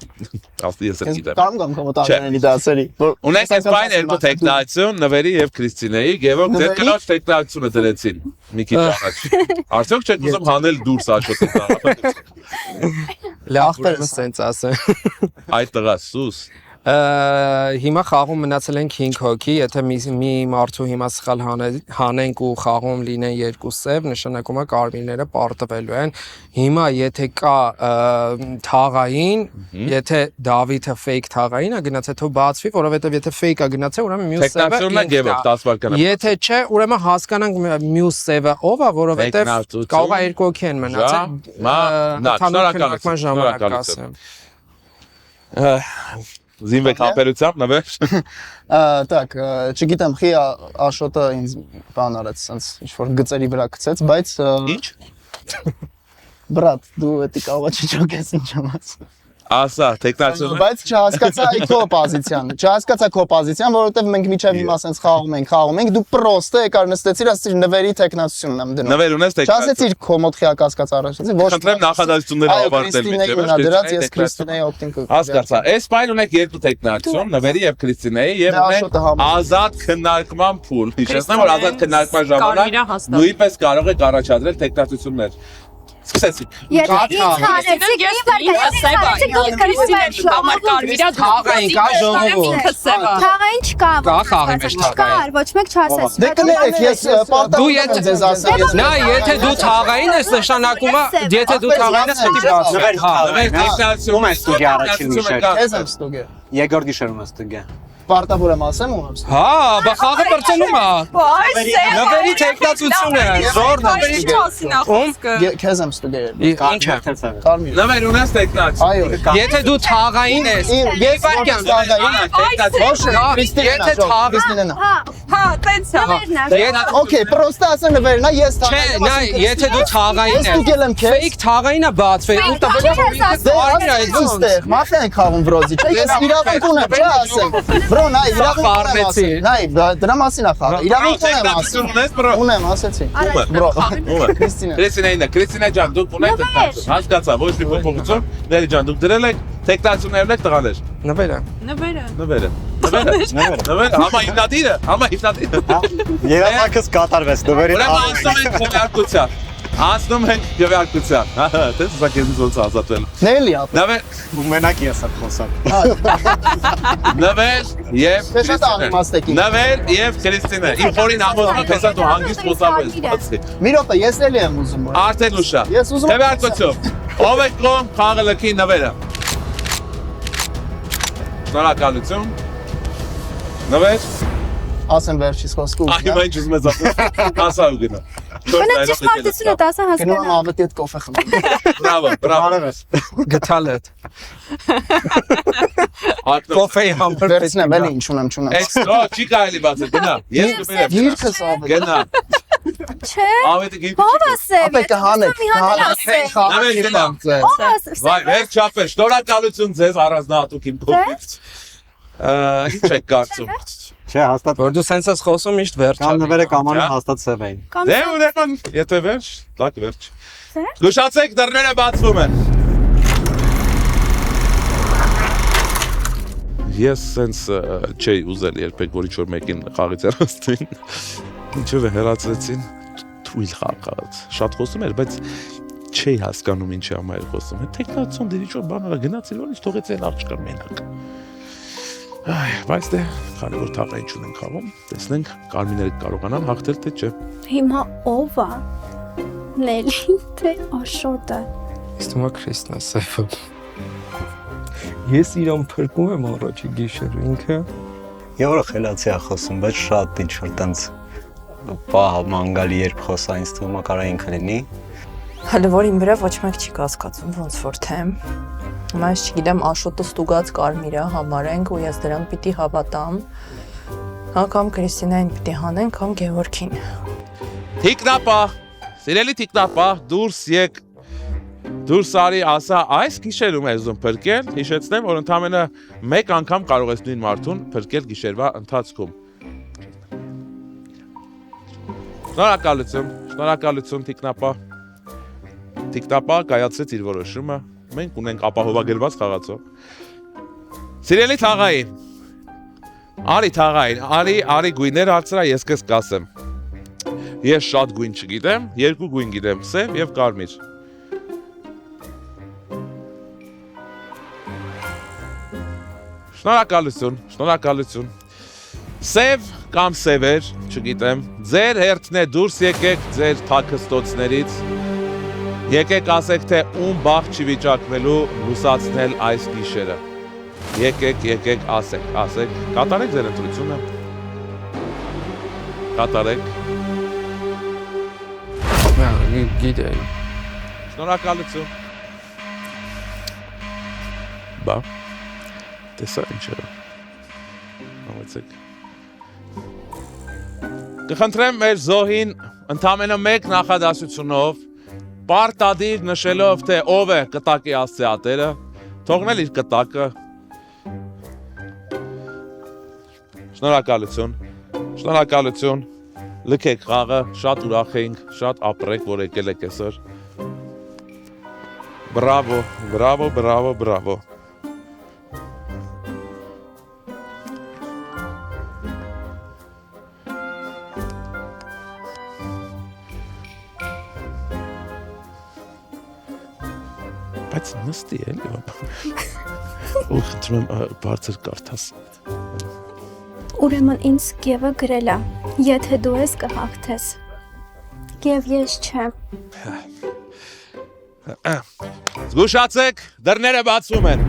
ասի ես գիտեմ Կամ կոմոտարների դասերի ունենք այս բան երկու տեխնացիոն Նվերի եւ Կրիստինեի Գևորգ դեր կնոջ տեխնացիոնը դրեցին մի քիչ առաջ արդյոք չեք ուզում հանել դուրս աշոտը լավ սենց ասեմ այդ տղա սուս հիմա խաղում մնացել ենք 5 հոգի, եթե մի մարդու հիմա սխալ հանենք ու խաղում լինեն 2 սև, նշանակում է կարմիրները պարտվելու են։ Հիմա եթե կա թաղային, եթե Դավիթը fake թաղային է գնացել, թող բացվի, որովհետև եթե fake է գնացել, ուրեմն մյուս սևը Եթե չէ, ուրեմն հասկանանք մյուս սևը ով է, որովհետև կարող է 2 հոգի են մնացել։ Զինվեք համբերությամբ նվեր Так, չգիտեմ, խի Աշոտը ինձ բան արեց, sense ինչ որ գծերի վրա գցեց, բայց Ինչ? Բրատ, դու էդի կարող է չճոգես ինչ եմ ասում Ասա, տեխնացիոնը Բայց չհասկացա քո պոզիցիան, չհասկացա քո պոզիցիան, որովհետև մենք միջև հիմա sense խաղում ենք, դու պրոստը եկար նստեցիր, ասեցիր նվերի տեխնացիոնն եմ դնում Նվեր ունես տեխնացիոն Չասեցիր քո մոտ խիա կասկած առաջացի, ոչ Խնդրեմ նախադասությունները ավարտել միջև դրած ես Կրիստինեի օպտինքը Հասկացա, այս բան ունեք երկու տեխնացիոն, Նվերի եւ Կրիստինեի եւ ունեք ազատ քննարկման փուլ։ Հիշեցնեմ որ ազատ քննարկման ժամանակ նույնպես կարող եք առաջադրել տեխնացիություններ։ Սկսեցիք։ Թաղային չկա։ Կա խաղի մեջ թաղային։ Ոչ մեկ չասես։ Դե կներեք, ես Դու եթե դու թաղային ես նշանակում է, եթե դու թաղային ես պետք է բացվի։ Նվեր տեխնացիոն Ում է ստուդիա առաջին գիշեր։ Ես եմ ստուգե Երկրորդ գիշերում է ստուդիա։ Պարտավոր եմ ասեմ ու եմ Հա, բա խաղը բրծնում է։ Նվերի տեխնացությունը, զոր նվերի Քեզ եմ ստուգե Ինչ է։ Կարմիր Նվեր ունես տեխնացիոն։ Այո Եթե դու թաղային ես, Ես Վարկյան, եթե Կրիստինեն Հա, տենց է։ Okay, պրոստը ասեմ նվերն է, ես Չէ, նա եթե դու թաղային ես, ստուգել եմ քեզ fake թաղային է բացվել, ու տվյալ որ ինքը կարմիր է այստեղ մաֆիա են խաղում բրոզի, չէ, ես իրավունք ունեմ, չէ ասեմ։ Բրո, նա իրավունք ունեմ ասեմ։ Նա դրա մասին է խաղը։ Իրավունք ունեմ ասեմ։ Ունեմ, ասեցի։ Բրո, Կրիստինեինը, Կրիստինե ջան, դուք ունեք տեխնացիոն։ Հասկացա, ոչ մի փոփոխություն։ Նելի ջան, դուք դրել եք տեխնացիոններ եք տղաներ։ Նվերը։ Նվերը, համա հիմնադիրը։ Երազանքս կատարվեց նվերի Անցնում ենք քվեարկության։ Տես սա քեզ ոնց ազատվել։ Նելի է։ Նվեր, մենակ ես եմ խոսում։ Նվեր եւ Շատ անիմաստ եք։ Նվեր եւ Կրիստինե։ Իմ փորին ամոթը տեսա դու հանգիստ խոսավ ես։ Մի րոպե, ես էլի եմ ուզում։ Արդեն ուշա։ Ես ուզում եմ քվեարկություն։ Ով է կողմ խաղը լքի նվերը։ Շնորհակալություն։ Նվեր։ Ասեմ վերջից խոսքը։ Այո, ինչ ուզում ես ասել։ Ասա ու գնա։ Բնավ ճիշտ մարդությունը դասը Գնում եմ հասկանա։ ավետի հետ կոֆե խմեմ։ Բրավո։ գտալ է։ Կոֆե Կոֆեի համբեր Վերցնեմ, էլի ինչ ունեմ։ Էս չի կարելի բացել, գնա։ Ես կբերեմ։ Գիրքս ավետ։ Գնա։ Չէ։ Ավետը գիրք։ Ո՞վ ասել։ Ապե կհանեք, Նվեր գնա։ Ո՞վ ասել։ Վայ, վերջապես, շնորհակալություն ձեզ առանձնահատուկ իմ կողմից։ Ինչ եք կարծում։ Չէ, հաստատ որ դու սենց ես խոսում միշտ վերջ։ կամ նվերը կամանում հաստատ սև էին։ Դե ուրեմն, եթե վերջ, լավ վերջ։ Զգուշացեք, դռները բացվում են։ Ես սենց չէի ուզել երբեք որ ինչ-որ մեկին խաղից հեռացնին։ Ինչով է հեռացրեցին, թույլ խաղաց։ Շատ խոսում էր, բայց չէի հասկանում ինչի համար էր խոսում։ Տեխնացիոն դեր ինչ-որ բան արա գնացել որ ինչ թողեց այն աղջկան մենակ։ Այ, բայց դե, քանի որ թաղային չունենք խաղում, տեսնենք կարմիրները կարողանան հաղթել թե չէ։ Հիմա ով է։ Նելին թե Աշոտը։ Իսկ դու Քրիստոսը։ Ես իրան փրկում եմ առաջի գիշերը ինքը։ Եվրո խելացի է խոսում, բայց շատ ինչ որ տենց պահ մանգալի երբ խոսա ինձ թվում է կարա ինքը լինի։ Հələ որ իմ վրա ոչ մեկ չի կասկածում ոնց որ թե։ Բայց չգիտեմ Աշոտը ստուգած կարմիր է համարենք ու ես դրան պիտի հավատամ։ Հա կամ Կրիստինային պիտի հանեն, կամ Գևորգին։ Թիկնապա, սիրելի թիկնապա, դուրս եկ, դուրս արի ասա, այս գիշերում ես ուզում փրկել, հիշեցնեմ, որ ընդամենը մեկ անգամ կարող ես նույն մարդուն փրկել գիշերվա ընթացքում։ Շնորհակալություն թիկնապա։ Թիկնապա կայացրեց իր որոշումը, մենք ունենք ապահովագրված խաղացող։ Սիրելի թաղային, արի թաղային, արի գույներ հարցրա, ես կես կասեմ։ Ես շատ գույն չգիտեմ, երկու գույն գիտեմ, սև և կարմիր։ Շնորհակալություն։ Սև կամ սևեր, չգիտեմ, ձեր հերթն է դուրս եկեք ձեր թաքստոցներից, եկեք ասեք, թե ում բախ չի վիճակվելու լուսացնել այս գիշերը, եկեք ասեք, կատարեք ձեր ընտրությունը, կատարեք, Գիտեմ։ շնորհակալություն, բա, տեսա ինչերը, համեցեք, կխնդրեմ մեր զոհին ընդամենը մեկ նախադասությունով, պարտադիր նշելով, թե ով է կտակի ասցեատերը, թողնել իր կտակը, շնորհակալություն, լքեք խաղը, շատ ուրախ էինք, շատ ապրեք, որ եկել եք այսօր, բրավո, բայց նստի էլի, ու խնդրում եմ բարձր կարդաս։ Ուրեմն ինձ Գևը գրել է, եթե դու ես կհաղթես։ Գև ես չեմ։ Զգուշացեք, դռները բացում են։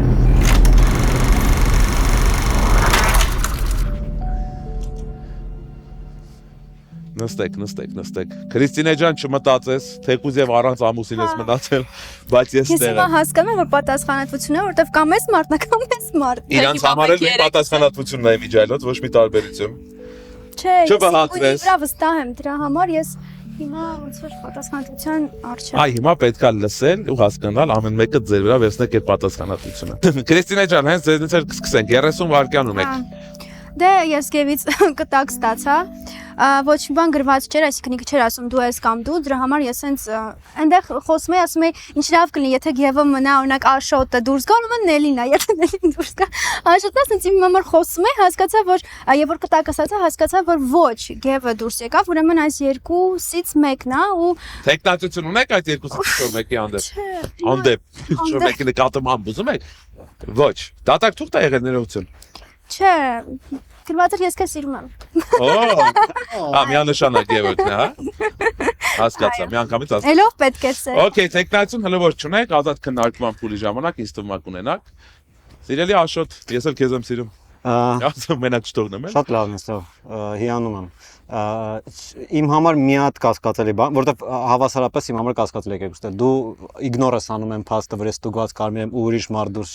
Նստեք։ Քրիստինե ջան, չմտածես, թեկուզ եւ առանց ամուսին ես մնացել, բայց ես Ես տեղ հիմա եմ։ հասկանում եմ, որ պատասխանատվությունը, որովհետև կամ ես մարդն է, կամ ես մարդ։ Իրանց համար էլ մի պատասխանատվությունն է միջայլոց, ոչ մի տարբերություն։ Չէ, Չվհատվես։ ես դրա վստահ եմ, դրա համար ես հիմա ոնց որ պատասխանատվության արժե։ Այ հիմա պետքա լսել ու հասկանալ ամեն մեկը ձեր վրա վերցնեք այդ պատասխանատվությունը։ Քրիստինե ջան, հենց ձեզնից էլ կսկսենք, 30 վայրկյան ունեք։ Դե ես Գևից կտակ ստացա, ոչ մի բան գրված չէր, այսինքն ինքը չէր ասում դու ես կամ դու, դրա համար ես հենց այնտեղ խոսում էի, ասում էի, ինչ լավ կլինի, եթե Գևը մնա, օրինակ Աշոտը դուրս գա, ուրեմն Նելին է, եթե Նելին դուրս գա, Աշոտն ասենց իմ համար խոսում էի, հասկացա, որ եւ որ կտակ ասացա, հասկացա, որ ոչ, Գևը դուրս եկավ, ուրեմն այս երկուսից մեկն է ու Տեխնատություն ունեք այդ երկուսից ինչ-որ մեկի հանդեպ։ Հանդեպ, ինչ-որ մեկի նկատմամբ ուզում եք։ Ոչ, դատարկ թուղթ է եղել ներողություն։ չէ, գրված ես քեզ սիրում եմ։ Միանշանակ Գևորգն է, հա։ Հասկացա, մի անգամից հասկացա։ Էլով պետք է սեր։ Okay, տեխնատություն հələ որ չունեք, ազատ քննարկման փուլի ժամանակ ինձ թվում է կունենաք։ Սիրելի Աշոտ, ես էլ քեզ եմ սիրում։ Ասում մենակ չթողնեմ, էլ։ Շատ լավն է, հիանում եմ։ Իմ համար մի հատ կասկածելի բան, որովհետև հավասարապես իմ համար կասկածելի եկեք ուստել։ Դու իգնոր ես անում եմ փաստը, որ ես ստուգված կարմիր եմ ու ուրիշ մարդ դուրս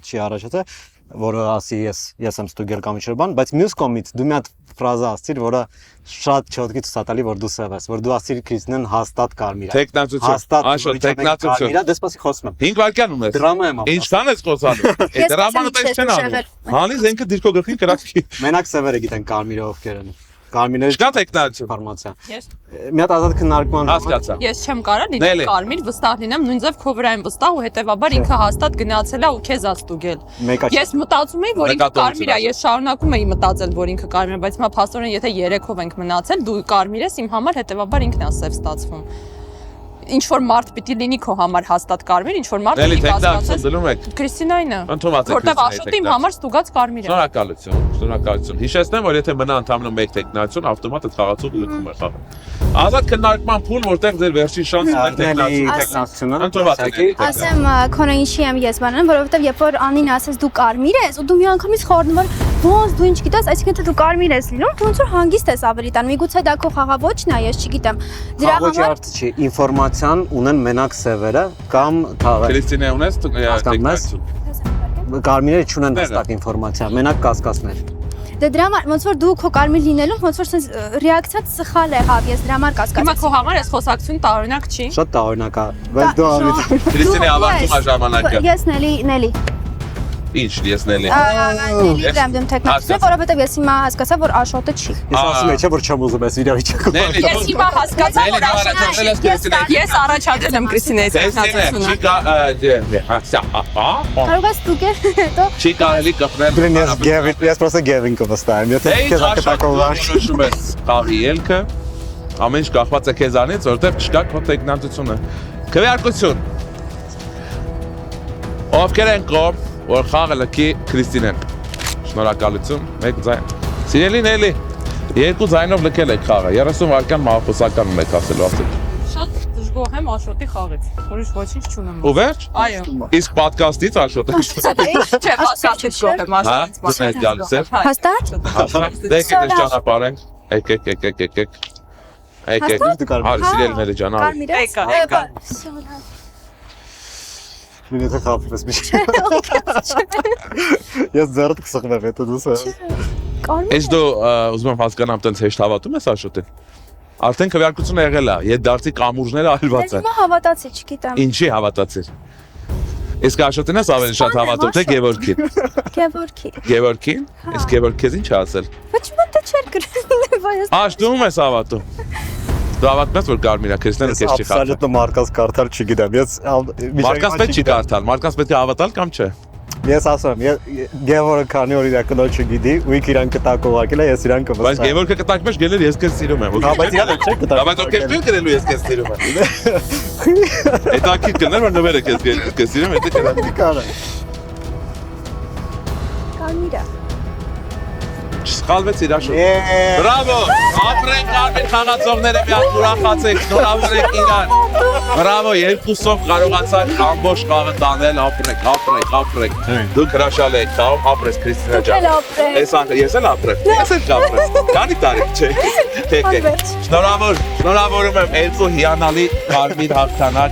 չի առաջացել, որը ասի ես եմ ստուգել կամ ինչ-որ բան, բայց մյուս կողմից դու մի հատ ֆրազա ասցիր, որը շատ չոտքի ցուցատալի, որ դու սև ես, որ դու ասիր Քրիստինեն հաստատ կարմիր է։ Տեխնատություն, Աշոտ, տեխնատություն։ Դեսպասի խոսում եմ։ 5 վայրկյան ունես։ Դրամա եմ ասում։ Ինչքան ես խոսանում։ Այդ դրաման ուտես չեն անում։ Հանի զենքը դիրքո գլխին կրակի։ Մենակ սևերը գիտեն կարմիրը ովքեր են։ Կարմիրները Չկա տեխնատություն։ ինֆորմացիա։ Ես Մի հատ ազատ քննարկման Հասկացա։ Ես չեմ կարող լինել կարմիր, վստահ լինեմ, նույնիսկ քո վրա եմ վստահ ու հետեւաբար ինքը հաստատ գնացել է ու քեզ ա ստուգել։ Ես մտածում էի, որ ինքը կարմիր է, ես շարունակում էի մտածել, որ ինքը կարմիր է, բայց հիմա փաստորեն եթե 3-ով ենք մնացել, դու կարմիր ես, իմ համար հետեւաբար ինքն է սև ստացվում։ Ինչ որ մարդ պիտի լինի քո համար հաստատ կարմիր, ինչ որ մարդ պիտի կասկածես։ Դնում եք։ Քրիստինային է։ Ընդունված է Որտեվ Աշոտը իմ համար ստուգած կարմիր է։ Շնորհակալություն։ Հիշեցնեմ, որ եթե մնա ընդամենը մեկ տեխնատություն, ավտոմատ այդ խաղացող լքում է խաղը։ Ազատ քննարկման փուլ, որտեղ ձեր վերջին շանսն է տեխնատությունը։ Ընդունված է։ Ասեմ, քոնը ինչի եմ ես բանանում, որովհետև երբ որ Անին ասես դու կարմիր ես, ու դու միանգամից խորնում որ ոնց դու ինչ գիտես, այսինքն դու կարմիր ես լինում, ոնց որ հանգիստ ես ավելի տան։ Միգուցե դա քո խաղաոճն է, ես չգիտեմ։ Դրա Խաղաոճի համար հարցը չի, ինֆորմացիան ունեն մենակ սևերը կամ թաղերը։ Քրիստինե ունես տեխնատություն։ Կարմիրները չունեն հստակ ինֆորմացիա, մենակ կասկածներ։ Դե դրա համար ոնց որ դու քո կարմիր լինելուն ոնց որ sense ռեակցիա սխալ է, հա, ես դրա համար կասկածեցի։ Հիմա քո համար այս խոսակցությունը տարօրինակ չի։ Շատ տարօրինակ է, բայց դու ավելի Քրիստինե ավարտում է ժամանակը։ Ես Նելի։ Ինչ ես Նելի։ Նելի դրամ դեմ տեխնիկը, որովհետև ես հիմա հասկացա, որ Աշոտը չի։ Ես ասում եմ, չէ՞ որ չեմ ուզում ես իրավի չկա։ Ես հիմա հասկացա, որ ես առաջադրել եմ Կրիստինեի տեխնիկությունը։ Կարող ես ստուգել, հետո Չի կարելի կպնել։ Блин, ես просто Gavin կվստահեմ, եթե քեզ ակտակովար։ Որոշում ես խաղի ելքը։ Ամեն ինչ կախված է քեզանից, որովհետև չկա քո տեխնատությունը։ Քվեարկություն։ Ովքեր են կողմ, որ խաղը լքի Կրիստինեն։ Շնորհակալություն, 1 ձայն։ Սիրելի Նելի, 2 ձայնով լքել եք խաղը, 30 վայրկյան մահապոսականում եք ասելու ասել։ Շատ դժգոհ եմ Աշոտի խաղից, որից ոչինչ չունեմ։ Ու վերջ։ Այո։ Իսկ պատկաստից Աշոտը։ Չէ, պատկաստից գոհ եմ Աշոտից։ Դու ես գալիս ես։ հաստատ։ Դեք ես ճանապարհենք։ Եկեք։ Արի սիրելիների ջան, արի։ Եկա։ Մինը խափի պես միշտ։ Ես ձեռդ կսխվեմ հետո դուս։ Ես դու ուզում եմ հասկանամ տենց հեշտ հավատում ես Աշոտին։ Արդեն քվեարկությունը եղել է, դարձի կամուրջները ալված են։ Հիմա հավատացի, չգիտեմ։ Ինչի հավատացիր։ Իսկ Աշոտին ես ավելի շատ հավատում, թե Գևորգին։ Գևորգին։ Իսկ Գևորգ քեզ ինչ է ասել։ Ոչ մտա չէր գրել։ Աշ դու ում ես հավատում։ Դու հավատում ես որ Կարմիրա Քրիստինը քեզ չի խաղալ։ Абսոլютно Մարկաս կարդալ չգիտեմ։ Ես Մարկաս պետք չի կարդալ, Մարկաս պետք է հավատալ կամ չէ։ Ես ասում եմ, Գևորգը քանի որ իր կնոջ չգիտի, ու ինքը իրան կտակ ուղարկել է, ես իրան կվստահեմ։ Բայց Գևորգը կտակ մեջ գելեր ես քեզ սիրում եմ։ Հա, բայց իրան չէ կտակ։ Բայց ովքեր չեն գրելու ես քեզ սիրում եմ։ Այդ ակի կներ որ նվերը քեզ սիրում եմ, դա Կարա։ Կարմիրա։ Սխալվեց իր Աշոտ։ Բրավո։ Ապրենք Արմեն խաղացողները մի հատ ուրախացեք, շնորհավորեք իրան։ Բրավո, 2-ով կարողացաք ամբողջ խաղը տանել, ապրեք։ Դուք հրաշալի եք տաղում, ապրես Կրիստինա ջան։ Ես էլ ապրեմ։ Ես էլ կապրեմ։ Քանի տարի չէ։ Եկեք։ Շնորհավորում եմ 2 հիանալի կարմիր հաղթանակ։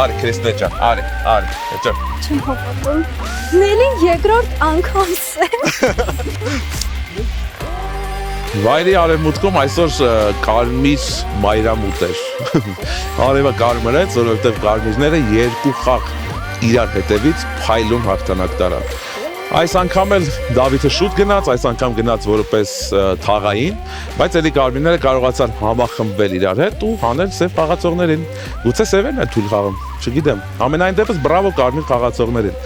Արի Կրիստինա ջան, արի։ Չեմ հավատում։ Նելին երկրորդ անգամս է։ Վայրի արևմուտքում այսօր կարմիր մայրամուտ էր։ Արևը կարմրեց, որովհետև կարմիրները 2 խաղ իրար հետևից փայլուն հաղթանակ տարան։ Այս անգամ էլ Դավիթը շուտ գնաց, այս անգամ գնաց որպես թաղային, բայց էլի կարմիրները կարողացան համախմբվել իրար հետ ու հանել սև խաղացողներին։ Գուցե սևերն են թույլ խաղում, չգիտեմ։ Ամենայն դեպս բրավո կարմիր խաղացողներին։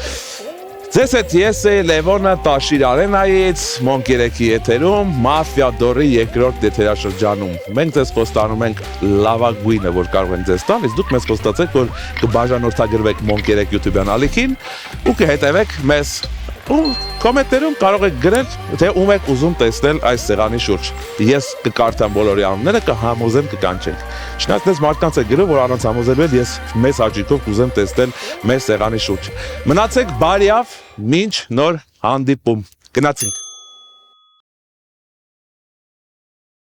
Ձեզ հետ ես է Լևոնը Տաշիր Արենայից, Մոնկ 3-ի եթերում, Մաֆիա դորի երկրորդ եթերաշրջանում։ Մենք ձեզ խոստանում ենք լավագույնը, որ կարող ենք ձեզ տալ, իսկ դուք մեզ խոստացեք, որ կբաժանորդագրվեք Մոնկ 3 YouTube-յան ալիքին ու կհետևեք մեզ ու կոմենտներում կարող եք գրել, թե ում եք ուզում տեսնել այս սեղանի շուրջ։ Ես կկարդամ բոլորի անունները, կհամոզեմ, կկանչենք։ Չնայած դες մարդկանց է գրում, որ առանց համոզելու էլ ես մեծ հաճույքով կուզեմ տեսնել մեր սեղանի շուրջ։ Մնացեք բարյավ, մինչ նոր հանդիպում։ Գնացինք։